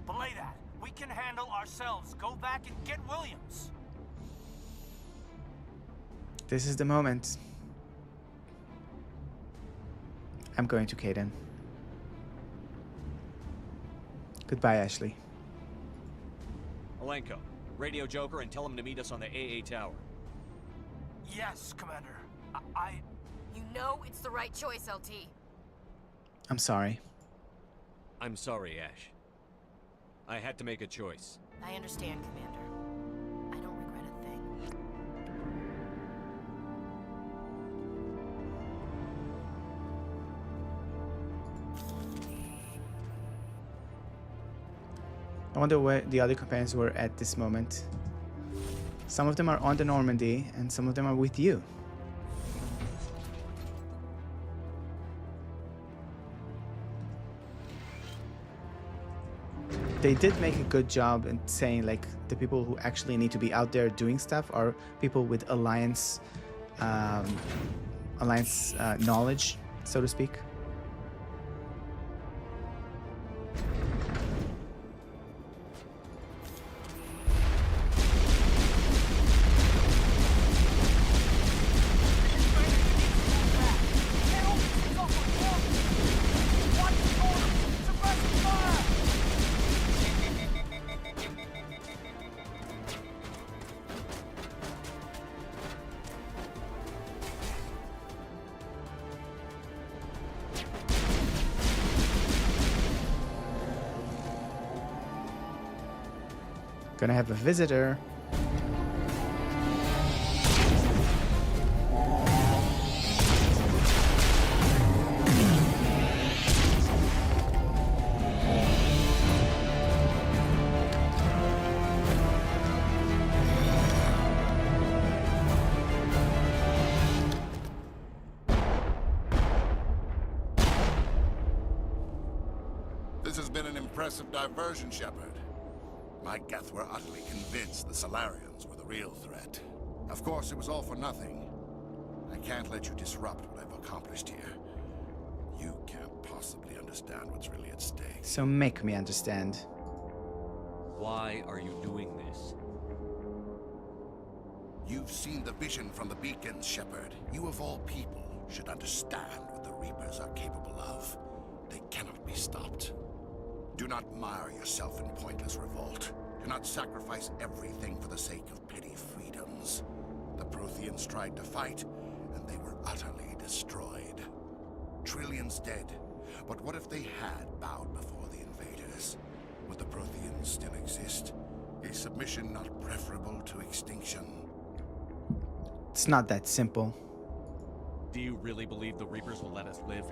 [SPEAKER 10] Belay that. We can handle ourselves. Go back and get Williams.
[SPEAKER 1] This is the moment. I'm going to Kaden. Goodbye, Ashley.
[SPEAKER 2] Alenko, radio Joker and tell him to meet us on the AA tower.
[SPEAKER 10] Yes, Commander.
[SPEAKER 20] You know it's the right choice, LT.
[SPEAKER 1] I'm sorry.
[SPEAKER 2] I'm sorry, Ash. I had to make a choice.
[SPEAKER 20] I understand, Commander. I don't regret a thing.
[SPEAKER 1] I wonder where the other companions were at this moment. Some of them are on the Normandy, and some of them are with you. They did make a good job in saying, like, the people who actually need to be out there doing stuff are people with alliance knowledge, so to speak. Gonna have a visitor.
[SPEAKER 12] This has been an impressive diversion, Shepard. My Geth were utterly convinced the Solarians were the real threat. Of course, it was all for nothing. I can't let you disrupt what I've accomplished here. You can't possibly understand what's really at stake.
[SPEAKER 1] So make me understand.
[SPEAKER 2] Why are you doing this?
[SPEAKER 12] You've seen the vision from the beacons, Shepard. You of all people should understand what the Reapers are capable of. They cannot be stopped. Do not mire yourself in pointless revolt. Do not sacrifice everything for the sake of petty freedoms. The Protheans tried to fight, and they were utterly destroyed. Trillions dead. But what if they had bowed before the invaders? Would the Protheans still exist? Is submission not preferable to extinction?
[SPEAKER 1] It's not that simple.
[SPEAKER 2] Do you really believe the Reapers will let us live?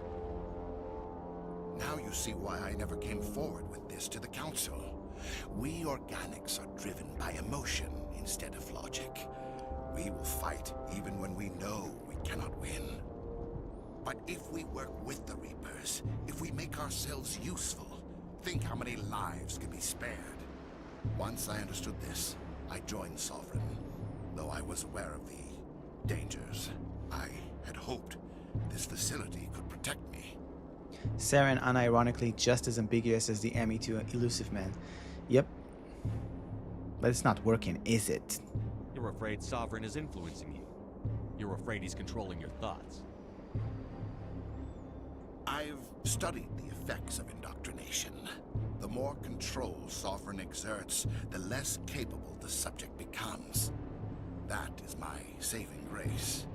[SPEAKER 12] Now you see why I never came forward with this to the Council. We organics are driven by emotion instead of logic. We will fight even when we know we cannot win. But if we work with the Reapers, if we make ourselves useful, think how many lives can be spared. Once I understood this, I joined Sovereign. Though I was aware of the dangers, I had hoped this facility could protect me.
[SPEAKER 1] Saren, unironically, just as ambiguous as the ME2 Elusive Man. Yep. But it's not working, is it?
[SPEAKER 2] You're afraid Sovereign is influencing you. You're afraid he's controlling your thoughts.
[SPEAKER 12] I've studied the effects of indoctrination. The more control Sovereign exerts, the less capable the subject becomes. That is my saving grace.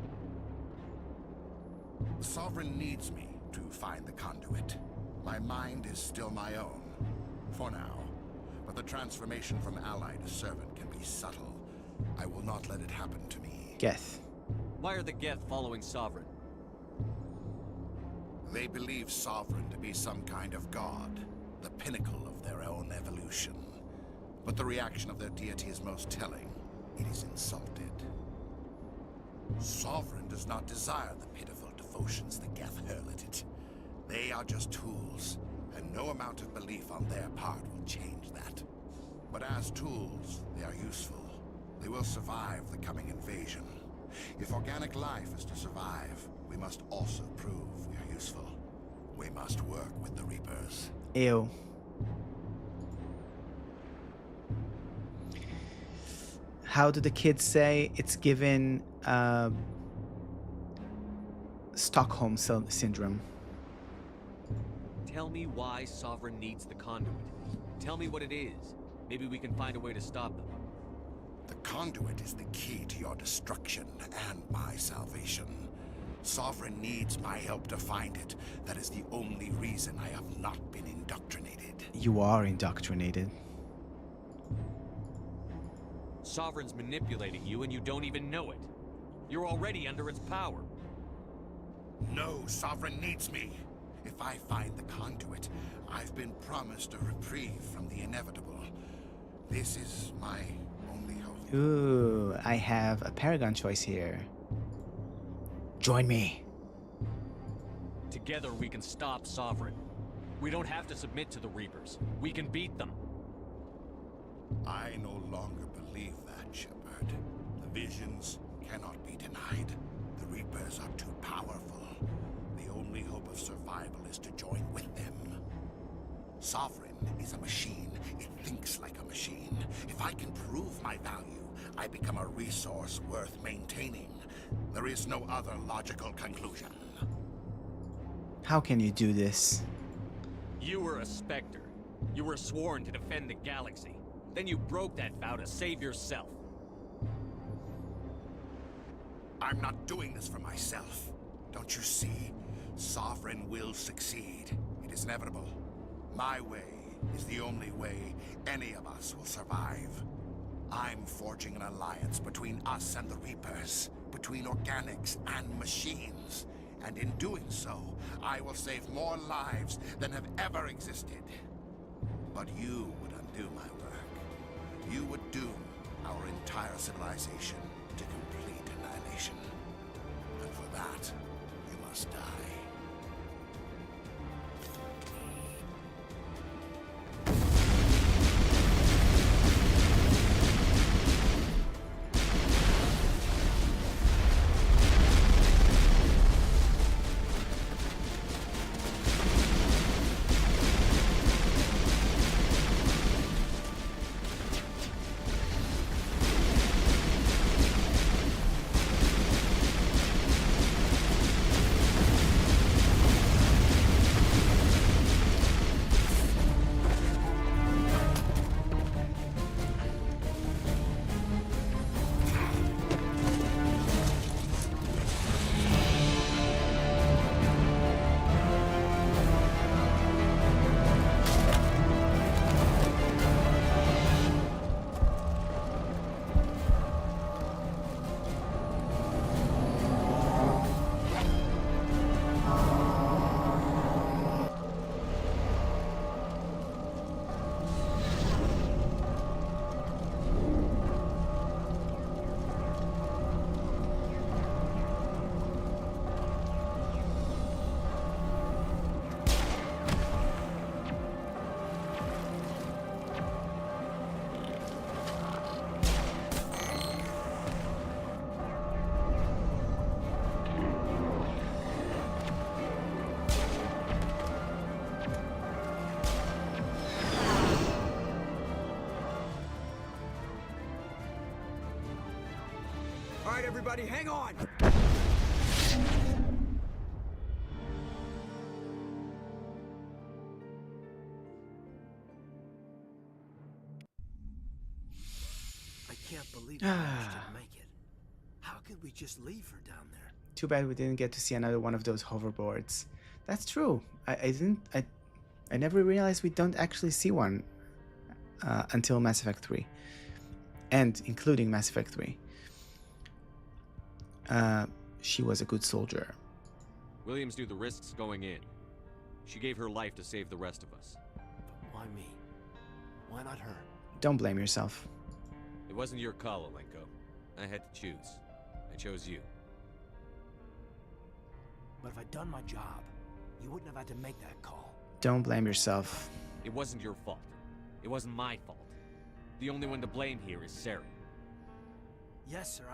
[SPEAKER 12] Sovereign needs me to find the conduit.
[SPEAKER 21] My mind is still my own, for now. But the transformation from ally to servant can be subtle. I will not let it happen to me.
[SPEAKER 1] Geth.
[SPEAKER 2] Why are the Geth following Sovereign?
[SPEAKER 21] They believe Sovereign to be some kind of god, the pinnacle of their own evolution. But the reaction of their deity is most telling. It is insulted. Sovereign does not desire the pitiful devotions the Geth hurl at it. They are just tools, and no amount of belief on their part will change that. But as tools, they are useful. They will survive the coming invasion. If organic life is to survive, we must also prove we are useful. We must work with the Reapers.
[SPEAKER 1] Ew. How do the kids say? It's given Stockholm syndrome.
[SPEAKER 2] Tell me why Sovereign needs the conduit. Tell me what it is. Maybe we can find a way to stop them.
[SPEAKER 21] The conduit is the key to your destruction and my salvation. Sovereign needs my help to find it. That is the only reason I have not been indoctrinated.
[SPEAKER 1] You are indoctrinated.
[SPEAKER 2] Sovereign's manipulating you and you don't even know it. You're already under its power.
[SPEAKER 21] No, Sovereign needs me. If I find the conduit, I've been promised a reprieve from the inevitable. This is my only hope.
[SPEAKER 1] Ooh, I have a Paragon choice here. Join me.
[SPEAKER 2] Together we can stop Sovereign. We don't have to submit to the Reapers. We can beat them.
[SPEAKER 21] I no longer believe that, Shepard. The visions cannot be denied. The Reapers are too powerful. The only hope of survival is to join with them. Sovereign is a machine. It thinks like a machine. If I can prove my value, I become a resource worth maintaining. There is no other logical conclusion.
[SPEAKER 1] How can you do this?
[SPEAKER 2] You were a Spectre. You were sworn to defend the galaxy. Then you broke that vow to save yourself.
[SPEAKER 21] I'm not doing this for myself. Don't you see? Sovereign will succeed. It is inevitable. My way is the only way any of us will survive. I'm forging an alliance between us and the Reapers, between organics and machines. And in doing so, I will save more lives than have ever existed. But you would undo my work. You would doom our entire civilization to complete annihilation. And for that, you must die.
[SPEAKER 15] All right, everybody, hang on!
[SPEAKER 10] I can't believe we managed to make it. How could we just leave her down there?
[SPEAKER 1] Too bad we didn't get to see another one of those hoverboards. That's true. I didn't. I never realized we don't actually see one until Mass Effect 3. And including Mass Effect 3. She was a good soldier.
[SPEAKER 2] Williams knew the risks going in. She gave her life to save the rest of us.
[SPEAKER 10] But why me? Why not her?
[SPEAKER 1] Don't blame yourself.
[SPEAKER 2] It wasn't your call, Alenko. I had to choose. I chose you.
[SPEAKER 10] But if I'd done my job, you wouldn't have had to make that call.
[SPEAKER 1] Don't blame yourself.
[SPEAKER 2] It wasn't your fault. It wasn't my fault. The only one to blame here is Saren.
[SPEAKER 10] Yes, sir,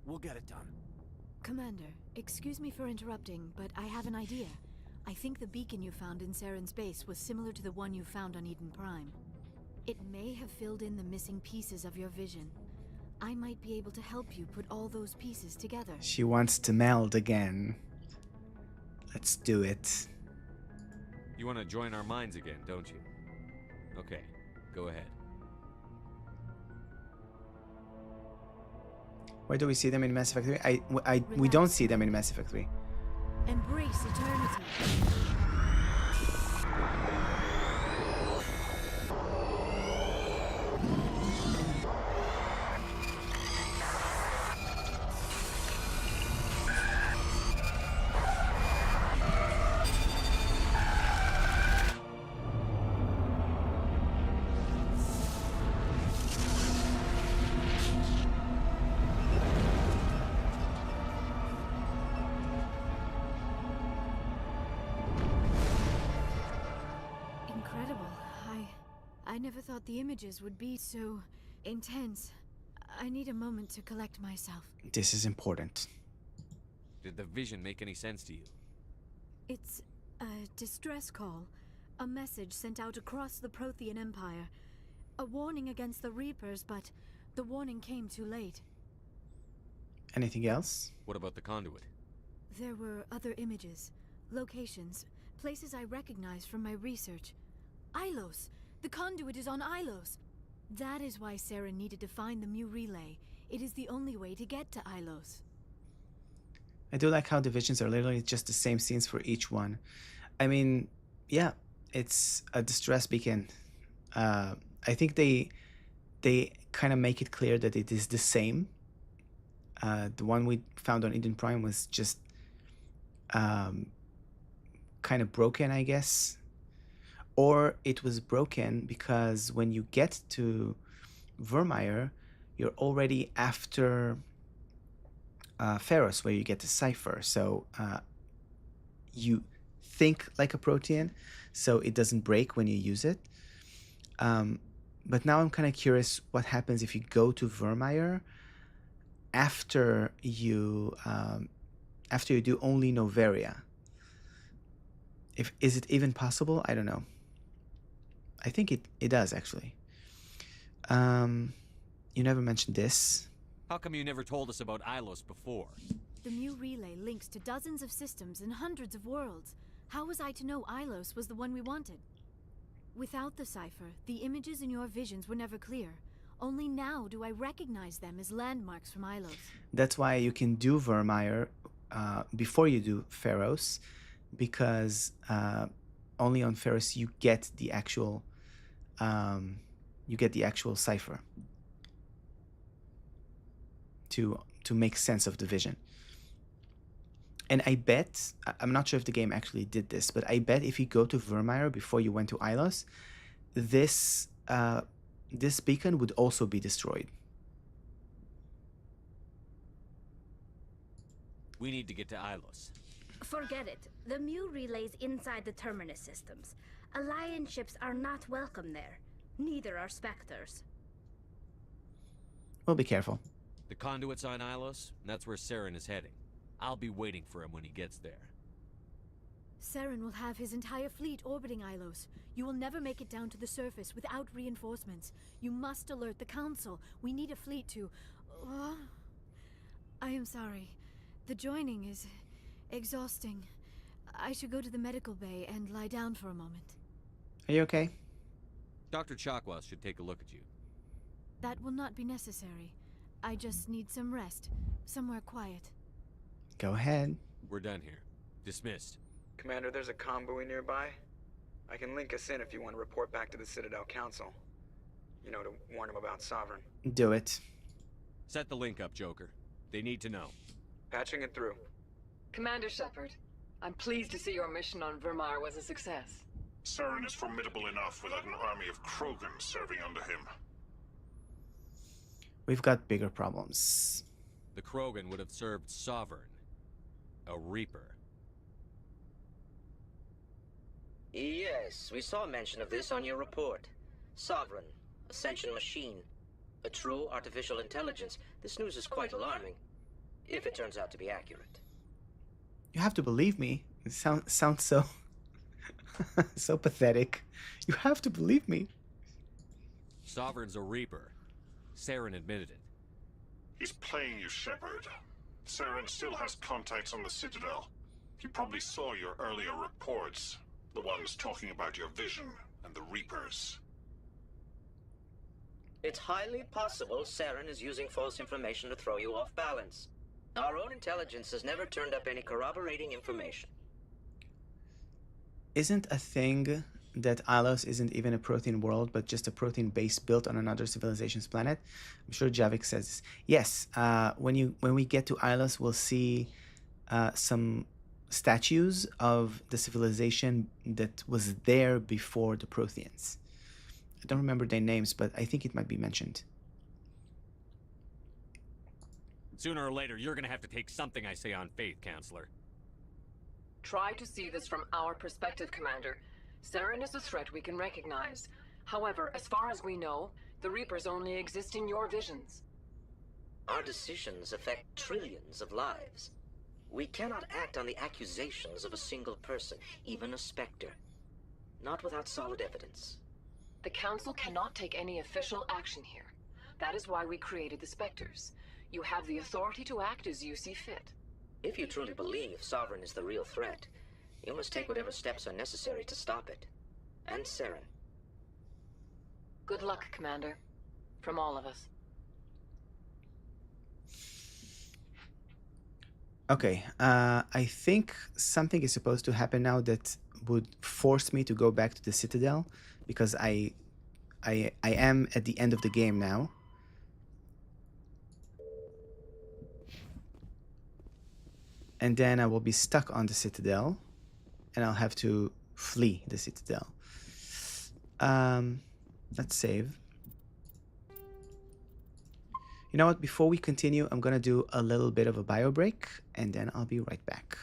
[SPEAKER 10] We'll get it done.
[SPEAKER 6] Commander, excuse me for interrupting, but I have an idea. I think the beacon you found in Saren's base was similar to the one you found on Eden Prime. It may have filled in the missing pieces of your vision. I might be able to help you put all those pieces together.
[SPEAKER 1] She wants to meld again. Let's do it.
[SPEAKER 2] You want to join our minds again, don't you? Okay, go ahead.
[SPEAKER 1] Where do we see them in Mass Effect 3? We don't see them in Mass Effect 3.
[SPEAKER 6] Embrace eternity. I never thought the images would be so intense. I need a moment to collect myself.
[SPEAKER 1] This is important.
[SPEAKER 2] Did the vision make any sense to you?
[SPEAKER 6] It's a distress call. A message sent out across the Prothean Empire. A warning against the Reapers, but the warning came too late.
[SPEAKER 1] Anything else?
[SPEAKER 2] What about the conduit?
[SPEAKER 6] There were other images, locations, places I recognized from my research. Ilos! The conduit is on Ilos! That is why Saren needed to find the Mu relay. It is the only way to get to Ilos.
[SPEAKER 1] I do like how the visions are literally just the same scenes for each one. I mean, yeah, it's a distress beacon. I think they kind of make it clear that it is the same. The one we found on Eden Prime was just kind of broken, I guess. Or it was broken because when you get to Virmire, you're already after Pharos, where you get the cipher. So you think like a Protean, so it doesn't break when you use it. But now I'm kind of curious what happens if you go to Virmire after you do only Noveria. Is it even possible? I don't know. I think it does, actually. You never mentioned this.
[SPEAKER 2] How come you never told us about Ilos before?
[SPEAKER 6] The Mu relay links to dozens of systems and hundreds of worlds. How was I to know Ilos was the one we wanted? Without the cipher, the images in your visions were never clear. Only now do I recognize them as landmarks from Ilos.
[SPEAKER 1] That's why you can do Virmire before you do Pharos, because only on Pharos you get the actual cipher to make sense of the vision. And I bet, I'm not sure if the game actually did this, but I bet if you go to Virmire before you went to Ilos, this beacon would also be destroyed.
[SPEAKER 2] We need to get to Ilos.
[SPEAKER 7] Forget it. The Mu relay's inside the Terminus systems. Alliance ships are not welcome there. Neither are Spectres.
[SPEAKER 1] We'll be careful.
[SPEAKER 2] The conduit's on Ilos, and that's where Saren is heading. I'll be waiting for him when he gets there.
[SPEAKER 6] Saren will have his entire fleet orbiting Ilos. You will never make it down to the surface without reinforcements. You must alert the Council. We need a fleet to... I am sorry. The joining is exhausting. I should go to the medical bay and lie down for a moment.
[SPEAKER 1] Are you okay?
[SPEAKER 2] Dr. Chakwas should take a look at you.
[SPEAKER 6] That will not be necessary. I just need some rest. Somewhere quiet.
[SPEAKER 1] Go ahead.
[SPEAKER 2] We're done here. Dismissed.
[SPEAKER 15] Commander, there's a comm buoy nearby. I can link us in if you want to report back to the Citadel Council. You know, to warn them about Sovereign.
[SPEAKER 1] Do it.
[SPEAKER 2] Set the link up, Joker. They need to know.
[SPEAKER 15] Patching it through.
[SPEAKER 4] Commander Shepard, I'm pleased to see your mission on Virmire was a success.
[SPEAKER 22] Saren is formidable enough without an army of Krogan serving under him.
[SPEAKER 1] We've got bigger problems.
[SPEAKER 2] The Krogan would have served Sovereign. A Reaper.
[SPEAKER 23] Yes, we saw mention of this on your report. Sovereign, Ascension machine, a true artificial intelligence. This news is quite alarming, if it turns out to be accurate.
[SPEAKER 1] You have to believe me. It sounds so so pathetic. You have to believe me.
[SPEAKER 2] Sovereign's a Reaper. Saren admitted it.
[SPEAKER 22] He's playing you, Shepard. Saren still has contacts on the Citadel. He probably saw your earlier reports. The ones talking about your vision and the Reapers.
[SPEAKER 23] It's highly possible Saren is using false information to throw you off balance. Our own intelligence has never turned up any corroborating information.
[SPEAKER 1] Isn't a thing that Alos isn't even a protein world, but just a protein base built on another civilization's planet? I'm sure Javik says this. Yes, when we get to Alos, we'll see some statues of the civilization that was there before the Protheans. I don't remember their names, but I think it might be mentioned.
[SPEAKER 2] Sooner or later, you're gonna have to take something I say on faith, Counselor.
[SPEAKER 4] Try to see this from our perspective, Commander. Saren is a threat we can recognize. However, as far as we know, the Reapers only exist in your visions.
[SPEAKER 23] Our decisions affect trillions of lives. We cannot act on the accusations of a single person, even a Spectre. Not without solid evidence.
[SPEAKER 4] The Council cannot take any official action here. That is why we created the Spectres. You have the authority to act as you see fit.
[SPEAKER 23] If you truly believe Sovereign is the real threat, you must take whatever steps are necessary to stop it. And Saren.
[SPEAKER 4] Good luck, Commander. From all of us.
[SPEAKER 1] Okay, I think something is supposed to happen now that would force me to go back to the Citadel, because I am at the end of the game now. And then I will be stuck on the Citadel, and I'll have to flee the Citadel. Let's save. You know what? Before we continue, I'm gonna do a little bit of a bio break, and then I'll be right back.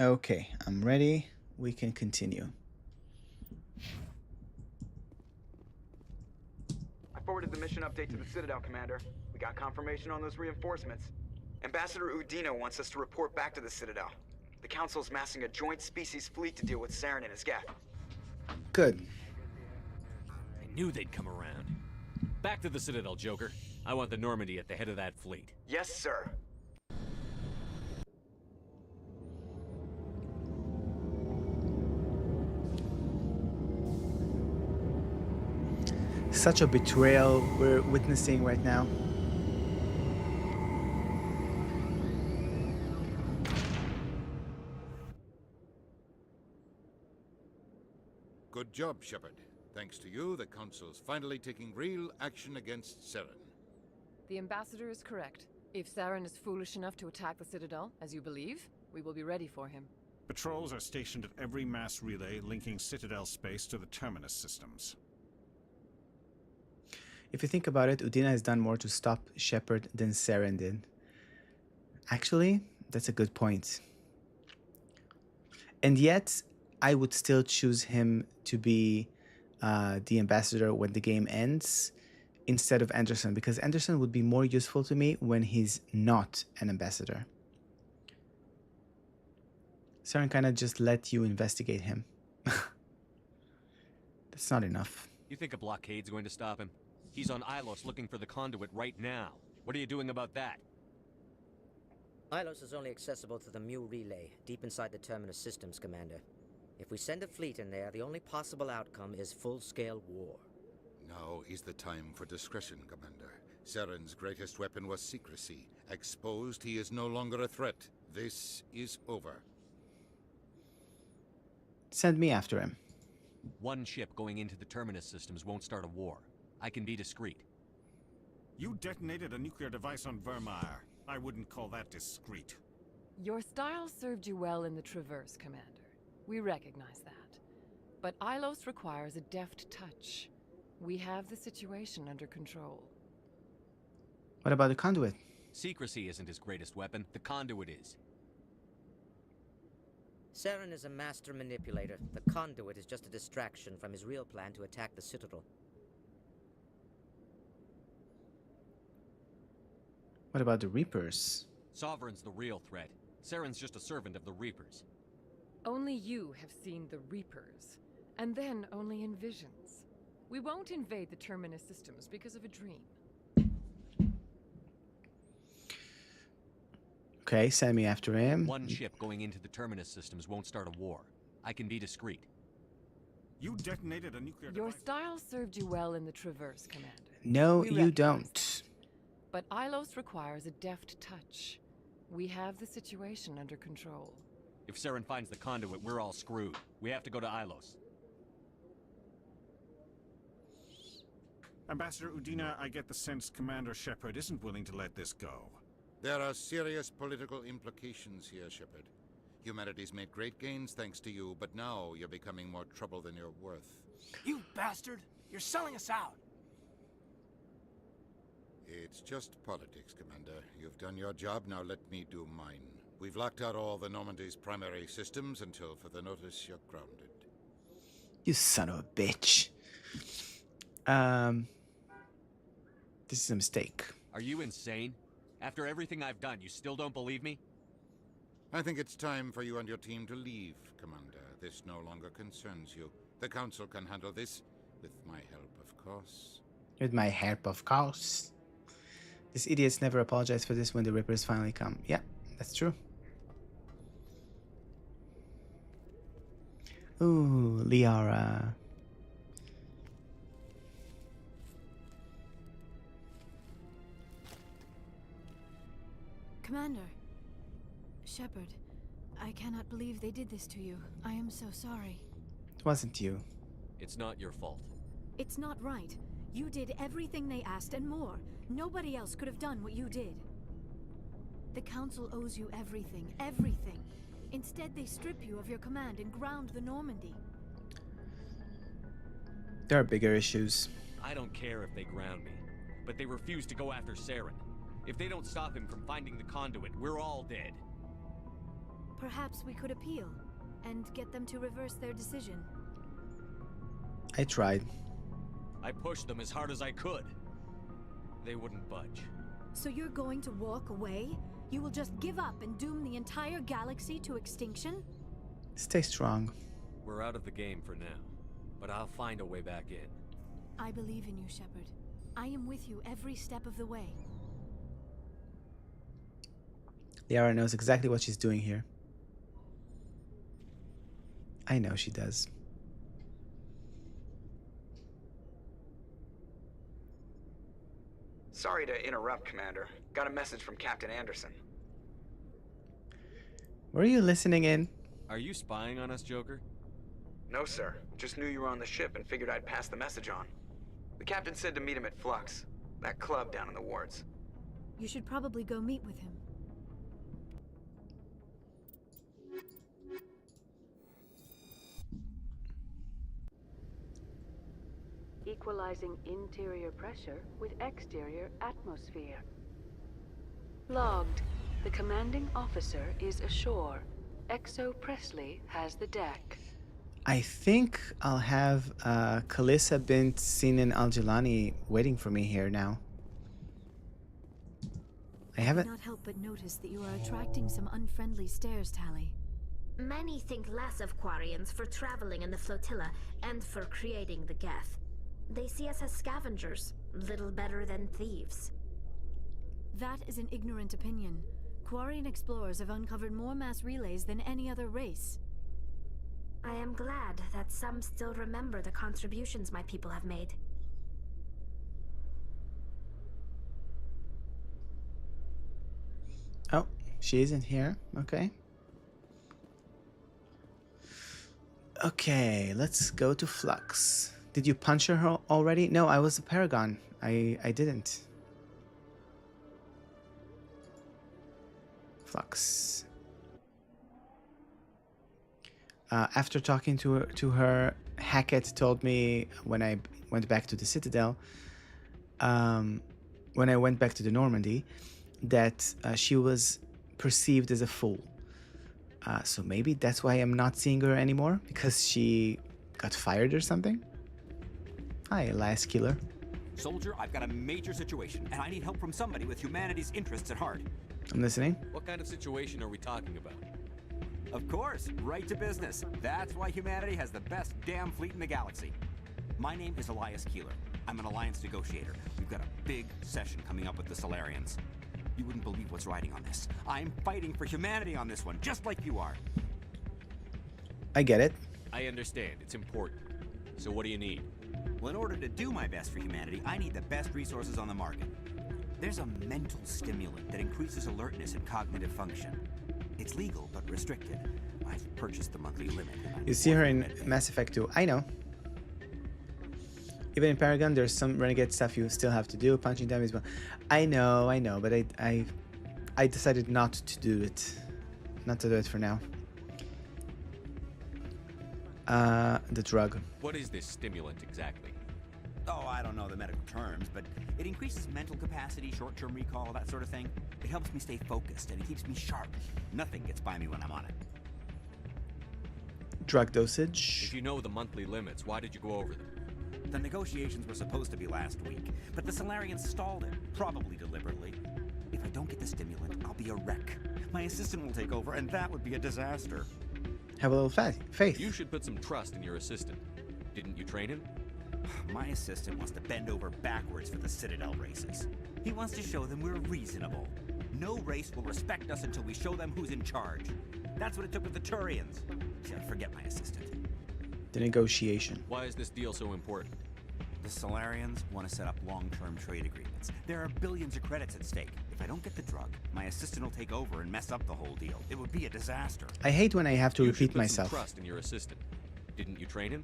[SPEAKER 1] Okay, I'm ready. We can continue.
[SPEAKER 15] I forwarded the mission update to the Citadel, Commander. We got confirmation on those reinforcements. Ambassador Udina wants us to report back to the Citadel. The Council's massing a joint species fleet to deal with Saren and his gap.
[SPEAKER 1] Good.
[SPEAKER 16] I knew they'd come around. Back to the Citadel, Joker. I want the Normandy at the head of that fleet.
[SPEAKER 15] Yes, sir.
[SPEAKER 1] Such a betrayal we're witnessing right now.
[SPEAKER 12] Good job, Shepard. Thanks to you, the Council's finally taking real action against Saren.
[SPEAKER 19] The Ambassador is correct. If Saren is foolish enough to attack the Citadel, as you believe, we will be ready for him.
[SPEAKER 5] Patrols are stationed at every mass relay linking Citadel space to the Terminus systems.
[SPEAKER 1] If you think about it, Udina has done more to stop Shepard than Saren did. Actually, that's a good point. And yet, I would still choose him to be the ambassador when the game ends instead of Anderson, because Anderson would be more useful to me when he's not an ambassador. Saren kind of just let you investigate him. That's not enough.
[SPEAKER 16] You think a blockade's going to stop him? He's on Ilos looking for the conduit right now. What are you doing about that?
[SPEAKER 23] Ilos is only accessible to the Mu relay, deep inside the Terminus systems, Commander. If we send a fleet in there, the only possible outcome is full-scale war.
[SPEAKER 12] Now is the time for discretion, Commander. Saren's greatest weapon was secrecy. Exposed, he is no longer a threat. This is over.
[SPEAKER 1] Send me after him.
[SPEAKER 16] One ship going into the Terminus systems won't start a war. I can be discreet.
[SPEAKER 5] You detonated a nuclear device on Virmire. I wouldn't call that discreet.
[SPEAKER 19] Your style served you well in the Traverse, Commander. We recognize that. But Ilos requires a deft touch. We have the situation under control.
[SPEAKER 1] What about the conduit?
[SPEAKER 16] Secrecy isn't his greatest weapon. The conduit is.
[SPEAKER 23] Saren is a master manipulator. The conduit is just a distraction from his real plan to attack the Citadel.
[SPEAKER 1] What about the Reapers?
[SPEAKER 16] Sovereign's the real threat. Saren's just a servant of the Reapers.
[SPEAKER 19] Only you have seen the Reapers, and then only in visions. We won't invade the Terminus systems because of a dream.
[SPEAKER 1] Okay, send me after him.
[SPEAKER 16] One ship going into the Terminus systems won't start a war. I can be discreet.
[SPEAKER 5] You detonated a nuclear
[SPEAKER 19] Your
[SPEAKER 5] device.
[SPEAKER 19] style served you well in the Traverse, Commander.
[SPEAKER 1] No,
[SPEAKER 19] We
[SPEAKER 1] you
[SPEAKER 19] recognize
[SPEAKER 1] don't.
[SPEAKER 19] that. But Ilos requires a deft touch. We have the situation under control.
[SPEAKER 16] If Saren finds the conduit, we're all screwed. We have to go to Ilos.
[SPEAKER 5] Ambassador Udina, I get the sense Commander Shepard isn't willing to let this go.
[SPEAKER 12] There are serious political implications here, Shepard. Humanity's made great gains thanks to you, but now you're becoming more trouble than you're worth.
[SPEAKER 10] You bastard! You're selling us out!
[SPEAKER 12] It's just politics, Commander. You've done your job, now let me do mine. We've locked out all the Normandy's primary systems until further notice you're grounded.
[SPEAKER 1] You son of a bitch. This is a mistake.
[SPEAKER 16] Are you insane? After everything I've done, you still don't believe me?
[SPEAKER 12] I think it's time for you and your team to leave, Commander. This no longer concerns you. The Council can handle this, with my help, of course.
[SPEAKER 1] With my help, of course. These idiots never apologize for this when the Rippers finally come. Yeah, that's true. Ooh, Liara.
[SPEAKER 6] Commander. Shepard, I cannot believe they did this to you. I am so sorry.
[SPEAKER 1] It wasn't you.
[SPEAKER 16] It's not your fault.
[SPEAKER 6] It's not right. You did everything they asked and more. Nobody else could have done what you did. The Council owes you everything, everything. Instead, they strip you of your command and ground the Normandy.
[SPEAKER 1] There are bigger issues.
[SPEAKER 16] I don't care if they ground me, but they refuse to go after Saren. If they don't stop him from finding the conduit, we're all dead.
[SPEAKER 6] Perhaps we could appeal and get them to reverse their decision.
[SPEAKER 1] I tried.
[SPEAKER 16] I pushed them as hard as I could. They wouldn't budge.
[SPEAKER 6] So you're going to walk away? You will just give up and doom the entire galaxy to extinction?
[SPEAKER 1] Stay strong.
[SPEAKER 16] We're out of the game for now, but I'll find a way back in.
[SPEAKER 6] I believe in you, Shepard. I am with you every step of the way.
[SPEAKER 1] Liara knows exactly what she's doing here. I know she does.
[SPEAKER 15] Sorry to interrupt, Commander. Got a message from Captain Anderson.
[SPEAKER 1] Were you listening in?
[SPEAKER 16] Are you spying on us, Joker?
[SPEAKER 15] No, sir. Just knew you were on the ship and figured I'd pass the message on. The captain said to meet him at Flux, that club down in the wards.
[SPEAKER 6] You should probably go meet with him.
[SPEAKER 8] Equalizing interior pressure with exterior atmosphere. Logged. The commanding officer is ashore. Exo Presley has the deck.
[SPEAKER 1] I think I'll have Kalissa bint Sinan Al-Jilani waiting for me here now. I haven't...
[SPEAKER 6] cannot help but notice that you are attracting some unfriendly stares, Tally.
[SPEAKER 7] Many think less of Quarians for traveling in the flotilla and for creating the Geth. They see us as scavengers, little better than thieves.
[SPEAKER 6] That is an ignorant opinion. Quarian explorers have uncovered more mass relays than any other race.
[SPEAKER 7] I am glad that some still remember the contributions my people have made.
[SPEAKER 1] Oh, she isn't here. Okay. Okay, let's go to Flux. Did you punch her already? No, I was a Paragon. I didn't. Flux. After talking to her, Hackett told me when I went back to the Citadel, when I went back to the Normandy, that she was perceived as a fool. So maybe that's why I'm not seeing her anymore, because she got fired or something? Hi, Elias Killer.
[SPEAKER 9] Soldier, I've got a major situation, and I need help from somebody with humanity's interests at heart.
[SPEAKER 1] I'm listening.
[SPEAKER 16] What kind of situation are we talking about?
[SPEAKER 9] Of course, right to business. That's why humanity has the best damn fleet in the galaxy. My name is Elias Keeler. I'm an alliance negotiator. We've got a big session coming up with the Solarians. You wouldn't believe what's riding on this. I'm fighting for humanity on this one, just like you are.
[SPEAKER 1] I get it.
[SPEAKER 16] I understand. It's important. So what do you need?
[SPEAKER 9] Well, in order to do my best for humanity, I need the best resources on the market. There's a mental stimulant that increases alertness and cognitive function. It's legal, but restricted. I've purchased the monthly limit.
[SPEAKER 1] You see her in Mass Effect 2. I know. Even in Paragon, there's some renegade stuff you still have to do. Punching them is well. I know, but I decided not to do it. Not to do it for now. The drug.
[SPEAKER 16] What is this stimulant exactly?
[SPEAKER 9] Oh, I don't know the medical terms, but it increases mental capacity, short-term recall, that sort of thing. It helps me stay focused, and it keeps me sharp. Nothing gets by me when I'm on it.
[SPEAKER 1] Drug dosage.
[SPEAKER 16] If you know the monthly limits, why did you go over them?
[SPEAKER 9] The negotiations were supposed to be last week, but the Solarians stalled it, probably deliberately. If I don't get the stimulant, I'll be a wreck. My assistant will take over, and that would be a disaster.
[SPEAKER 1] Have a little faith.
[SPEAKER 16] You should put some trust in your assistant. Didn't you train him?
[SPEAKER 9] My assistant wants to bend over backwards for the Citadel races. He wants to show them we're reasonable. No race will respect us until we show them who's in charge. That's what it took with the Turians. Yeah, forget my assistant.
[SPEAKER 1] The negotiation.
[SPEAKER 16] Why is this deal so important?
[SPEAKER 9] The Solarians want to set up long-term trade agreements. There are billions of credits at stake. If I don't get the drug, my assistant will take over and mess up the whole deal. It would be a disaster.
[SPEAKER 1] I hate when I have to repeat
[SPEAKER 16] put
[SPEAKER 1] myself.
[SPEAKER 16] Some trust in your assistant. Didn't you train him?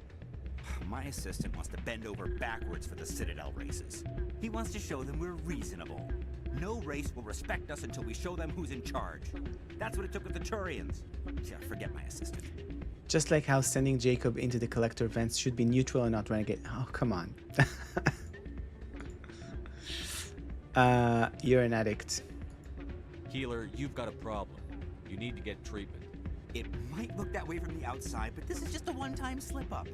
[SPEAKER 9] My assistant wants to bend over backwards for the Citadel races. He wants to show them we're reasonable. No race will respect us until we show them who's in charge. That's what it took with the Turians. Yeah, forget my assistant.
[SPEAKER 1] Just like how sending Jacob into the collector vents should be neutral and not renegade. Oh, come on. You're an addict.
[SPEAKER 16] Keeler, you've got a problem. You need to get treatment.
[SPEAKER 9] It might look that way from the outside, but this is just a one-time slip-up.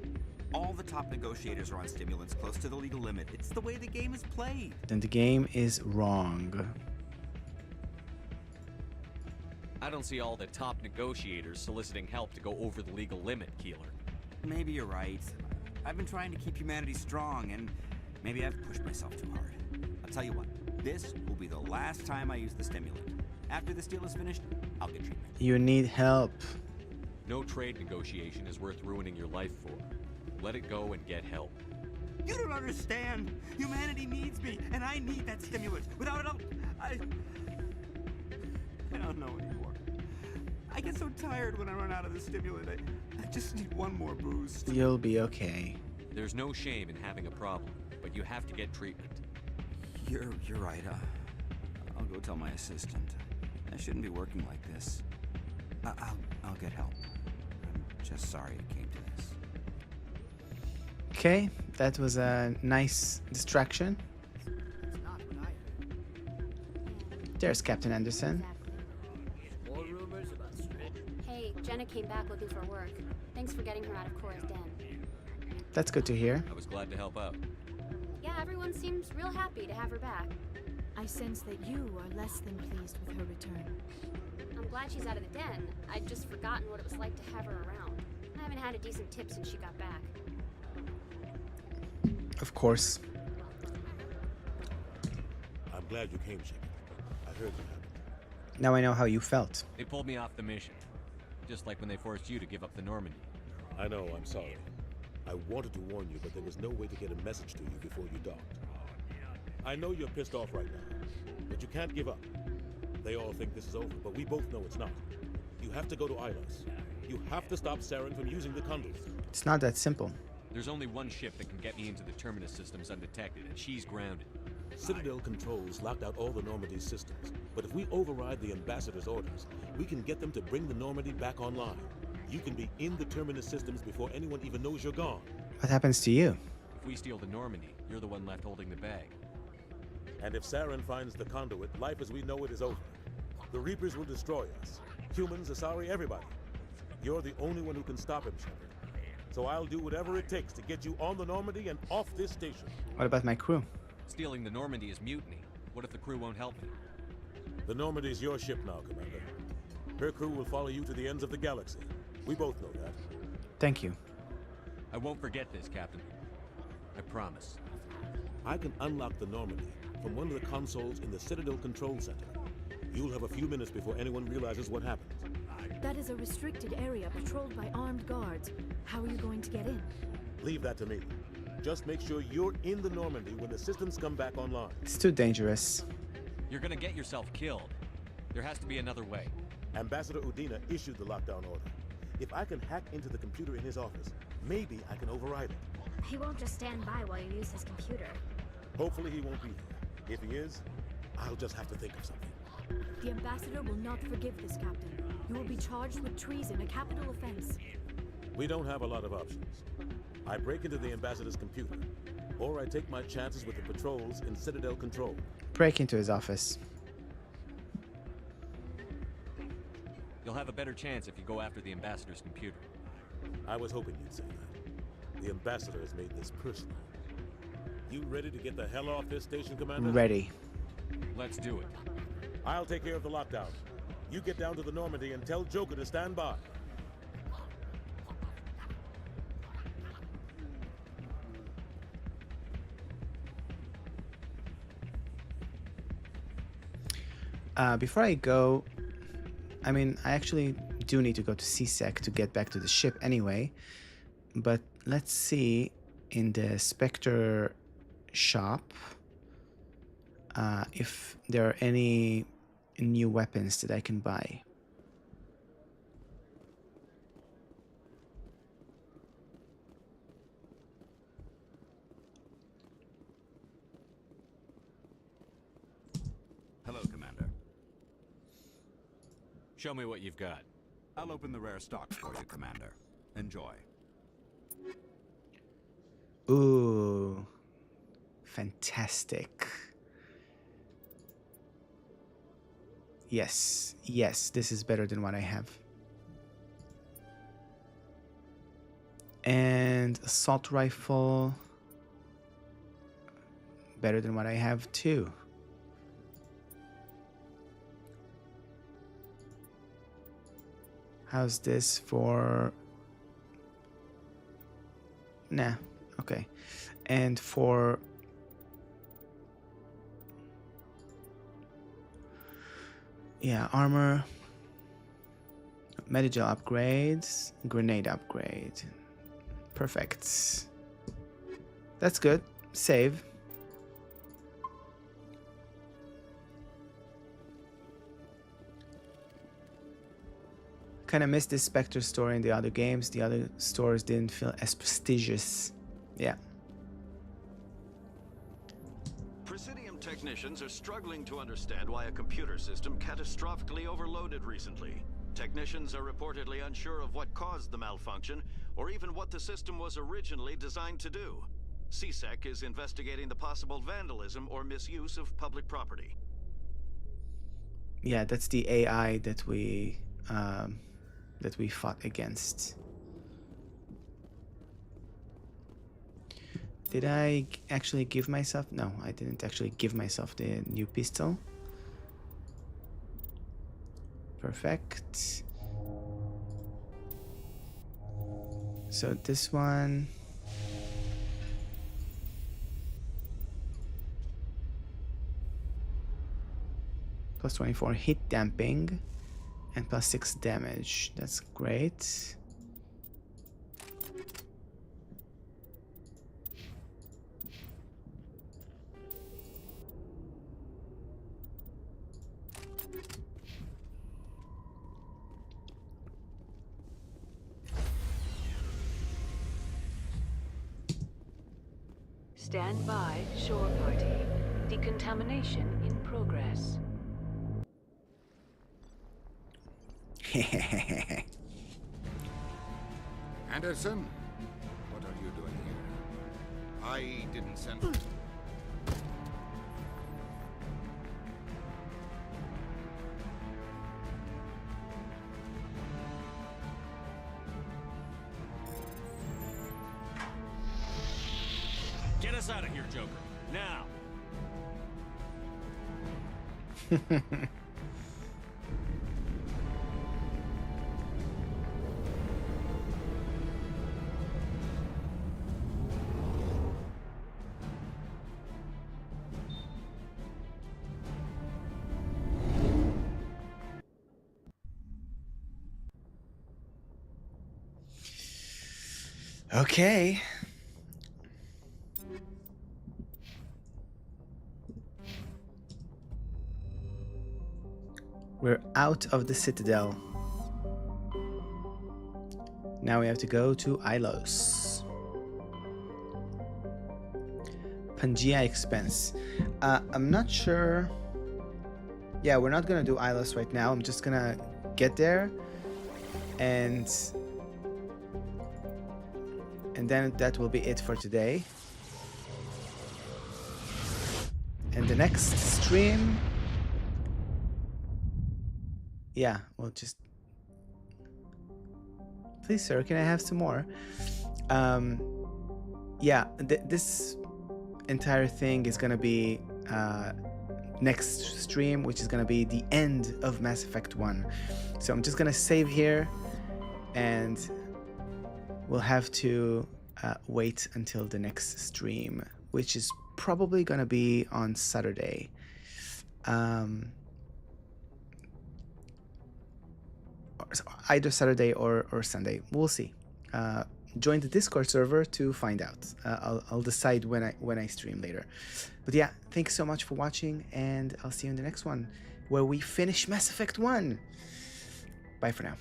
[SPEAKER 9] All the top negotiators are on stimulants close to the legal limit. It's the way the game is played.
[SPEAKER 1] Then the game is wrong.
[SPEAKER 16] I don't see all the top negotiators soliciting help to go over the legal limit, Keeler.
[SPEAKER 9] Maybe you're right. I've been trying to keep humanity strong, and maybe I've pushed myself too hard. I'll tell you what, this will be the last time I use the stimulant. After this deal is finished, I'll get treatment.
[SPEAKER 1] You need help.
[SPEAKER 16] No trade negotiation is worth ruining your life for. Let it go and get help.
[SPEAKER 9] You don't understand. Humanity needs me, and I need that stimulant. Without it, I don't know anymore. I get so tired when I run out of the stimulant. I just need one more boost.
[SPEAKER 1] You'll be okay.
[SPEAKER 16] There's no shame in having a problem, but you have to get treatment.
[SPEAKER 9] You're right. I'll go tell my assistant. I shouldn't be working like this. I'll get help. I'm just sorry it came to this.
[SPEAKER 1] Okay, that was a nice distraction. There's Captain Anderson.
[SPEAKER 11] More rumors about Hey, Jenna came back looking for work. Thanks for getting her out of Cora's den.
[SPEAKER 1] That's good to hear.
[SPEAKER 16] I was glad to help out.
[SPEAKER 11] Yeah, everyone seems real happy to have her back.
[SPEAKER 6] I sense that you are less than pleased with her return.
[SPEAKER 11] I'm glad she's out of the den. I'd just forgotten what it was like to have her around. I haven't had a decent tip since she got back.
[SPEAKER 1] Of course.
[SPEAKER 14] I'm glad you came, Shepard. I heard what happened.
[SPEAKER 1] Now I know how you felt.
[SPEAKER 16] They pulled me off the mission. Just like when they forced you to give up the Normandy.
[SPEAKER 14] I know, I'm sorry. I wanted to warn you, but there was no way to get a message to you before you docked. I know you're pissed off right now, but you can't give up. They all think this is over, but we both know it's not. You have to go to Ilos. You have to stop Saren from using the conduit.
[SPEAKER 1] It's not that simple.
[SPEAKER 16] There's only one ship that can get me into the Terminus systems undetected, and she's grounded.
[SPEAKER 14] Citadel controls locked out all the Normandy's systems, but if we override the Ambassador's orders, we can get them to bring the Normandy back online. You can be in the Terminus systems before anyone even knows you're gone.
[SPEAKER 1] What happens to you?
[SPEAKER 16] If we steal the Normandy, you're the one left holding the bag.
[SPEAKER 14] And if Saren finds the conduit, life as we know it is over. The Reapers will destroy us. Humans, Asari, everybody. You're the only one who can stop him, Shepard. So I'll do whatever it takes to get you on the Normandy and off this station.
[SPEAKER 1] What about my crew?
[SPEAKER 16] Stealing the Normandy is mutiny. What if the crew won't help me?
[SPEAKER 14] The Normandy's your ship now, Commander. Her crew will follow you to the ends of the galaxy. We both know that.
[SPEAKER 1] Thank you.
[SPEAKER 16] I won't forget this, Captain. I promise.
[SPEAKER 14] I can unlock the Normandy from one of the consoles in the Citadel Control Center. You'll have a few minutes before anyone realizes what happened.
[SPEAKER 6] That is a restricted area patrolled by armed guards. How are you going to get in?
[SPEAKER 14] Leave that to me. Just make sure you're in the Normandy when the systems come back online.
[SPEAKER 1] It's too dangerous.
[SPEAKER 16] You're gonna get yourself killed. There has to be another way.
[SPEAKER 14] Ambassador Udina issued the lockdown order. If I can hack into the computer in his office, maybe I can override it.
[SPEAKER 7] He won't just stand by while you use his computer.
[SPEAKER 14] Hopefully he won't be here. If he is, I'll just have to think of something.
[SPEAKER 6] The Ambassador will not forgive this, Captain. You will be charged with treason, a capital offense.
[SPEAKER 14] We don't have a lot of options. I break into the Ambassador's computer, or I take my chances with the patrols in Citadel Control.
[SPEAKER 1] Break into his office.
[SPEAKER 16] You'll have a better chance if you go after the Ambassador's computer.
[SPEAKER 14] I was hoping you'd say that. The Ambassador has made this personal. You ready to get the hell off this station, Commander?
[SPEAKER 1] Ready.
[SPEAKER 16] Let's do it.
[SPEAKER 14] I'll take care of the lockdown. You get down to the Normandy and tell Joker to stand by.
[SPEAKER 1] Before I go, I mean, I actually do need to go to CSEC to get back to the ship anyway. But let's see in the Spectre shop if there are any new weapons that I can buy.
[SPEAKER 9] Hello, Commander.
[SPEAKER 16] Show me what you've got.
[SPEAKER 9] I'll open the rare stock for you, Commander. Enjoy.
[SPEAKER 1] Ooh, fantastic. Yes, yes, this is better than what I have. And assault rifle. Better than what I have too. How's this for... Nah, okay. And for... Yeah, armor. Medigel upgrades. Grenade upgrade. Perfect. That's good. Save. Kind of missed this Spectre store in the other games. The other stores didn't feel as prestigious. Yeah.
[SPEAKER 3] Presidium technicians are struggling to understand why a computer system catastrophically overloaded recently. Technicians are reportedly unsure of what caused the malfunction, or even what the system was originally designed to do. CSEC is investigating the possible vandalism or misuse of public property.
[SPEAKER 1] Yeah, that's the AI that we fought against. Did I actually give myself? No, I didn't actually give myself the new pistol. Perfect. So this one. Plus 24 hit damping and plus 6 damage. That's great.
[SPEAKER 8] Stand by, shore party. Decontamination in progress.
[SPEAKER 21] Anderson? What are you doing here? I didn't send...
[SPEAKER 2] Get us out of here, Joker. Now!
[SPEAKER 1] Okay. We're out of the Citadel. Now we have to go to Ilos. Pangea expense. I'm not sure. Yeah, we're not gonna do Ilos right now. I'm just gonna get there and then that will be it for today. And the next stream, yeah, we'll just... Please, sir, can I have some more? Yeah, this entire thing is gonna be next stream, which is gonna be the end of Mass Effect 1. So I'm just gonna save here, and we'll have to wait until the next stream, which is probably gonna be on Saturday. Either Saturday or Sunday. We'll see. Join the Discord server to find out. I'll decide when I stream later. But yeah, thanks so much for watching, and I'll see you in the next one, where we finish Mass Effect 1. Bye for now.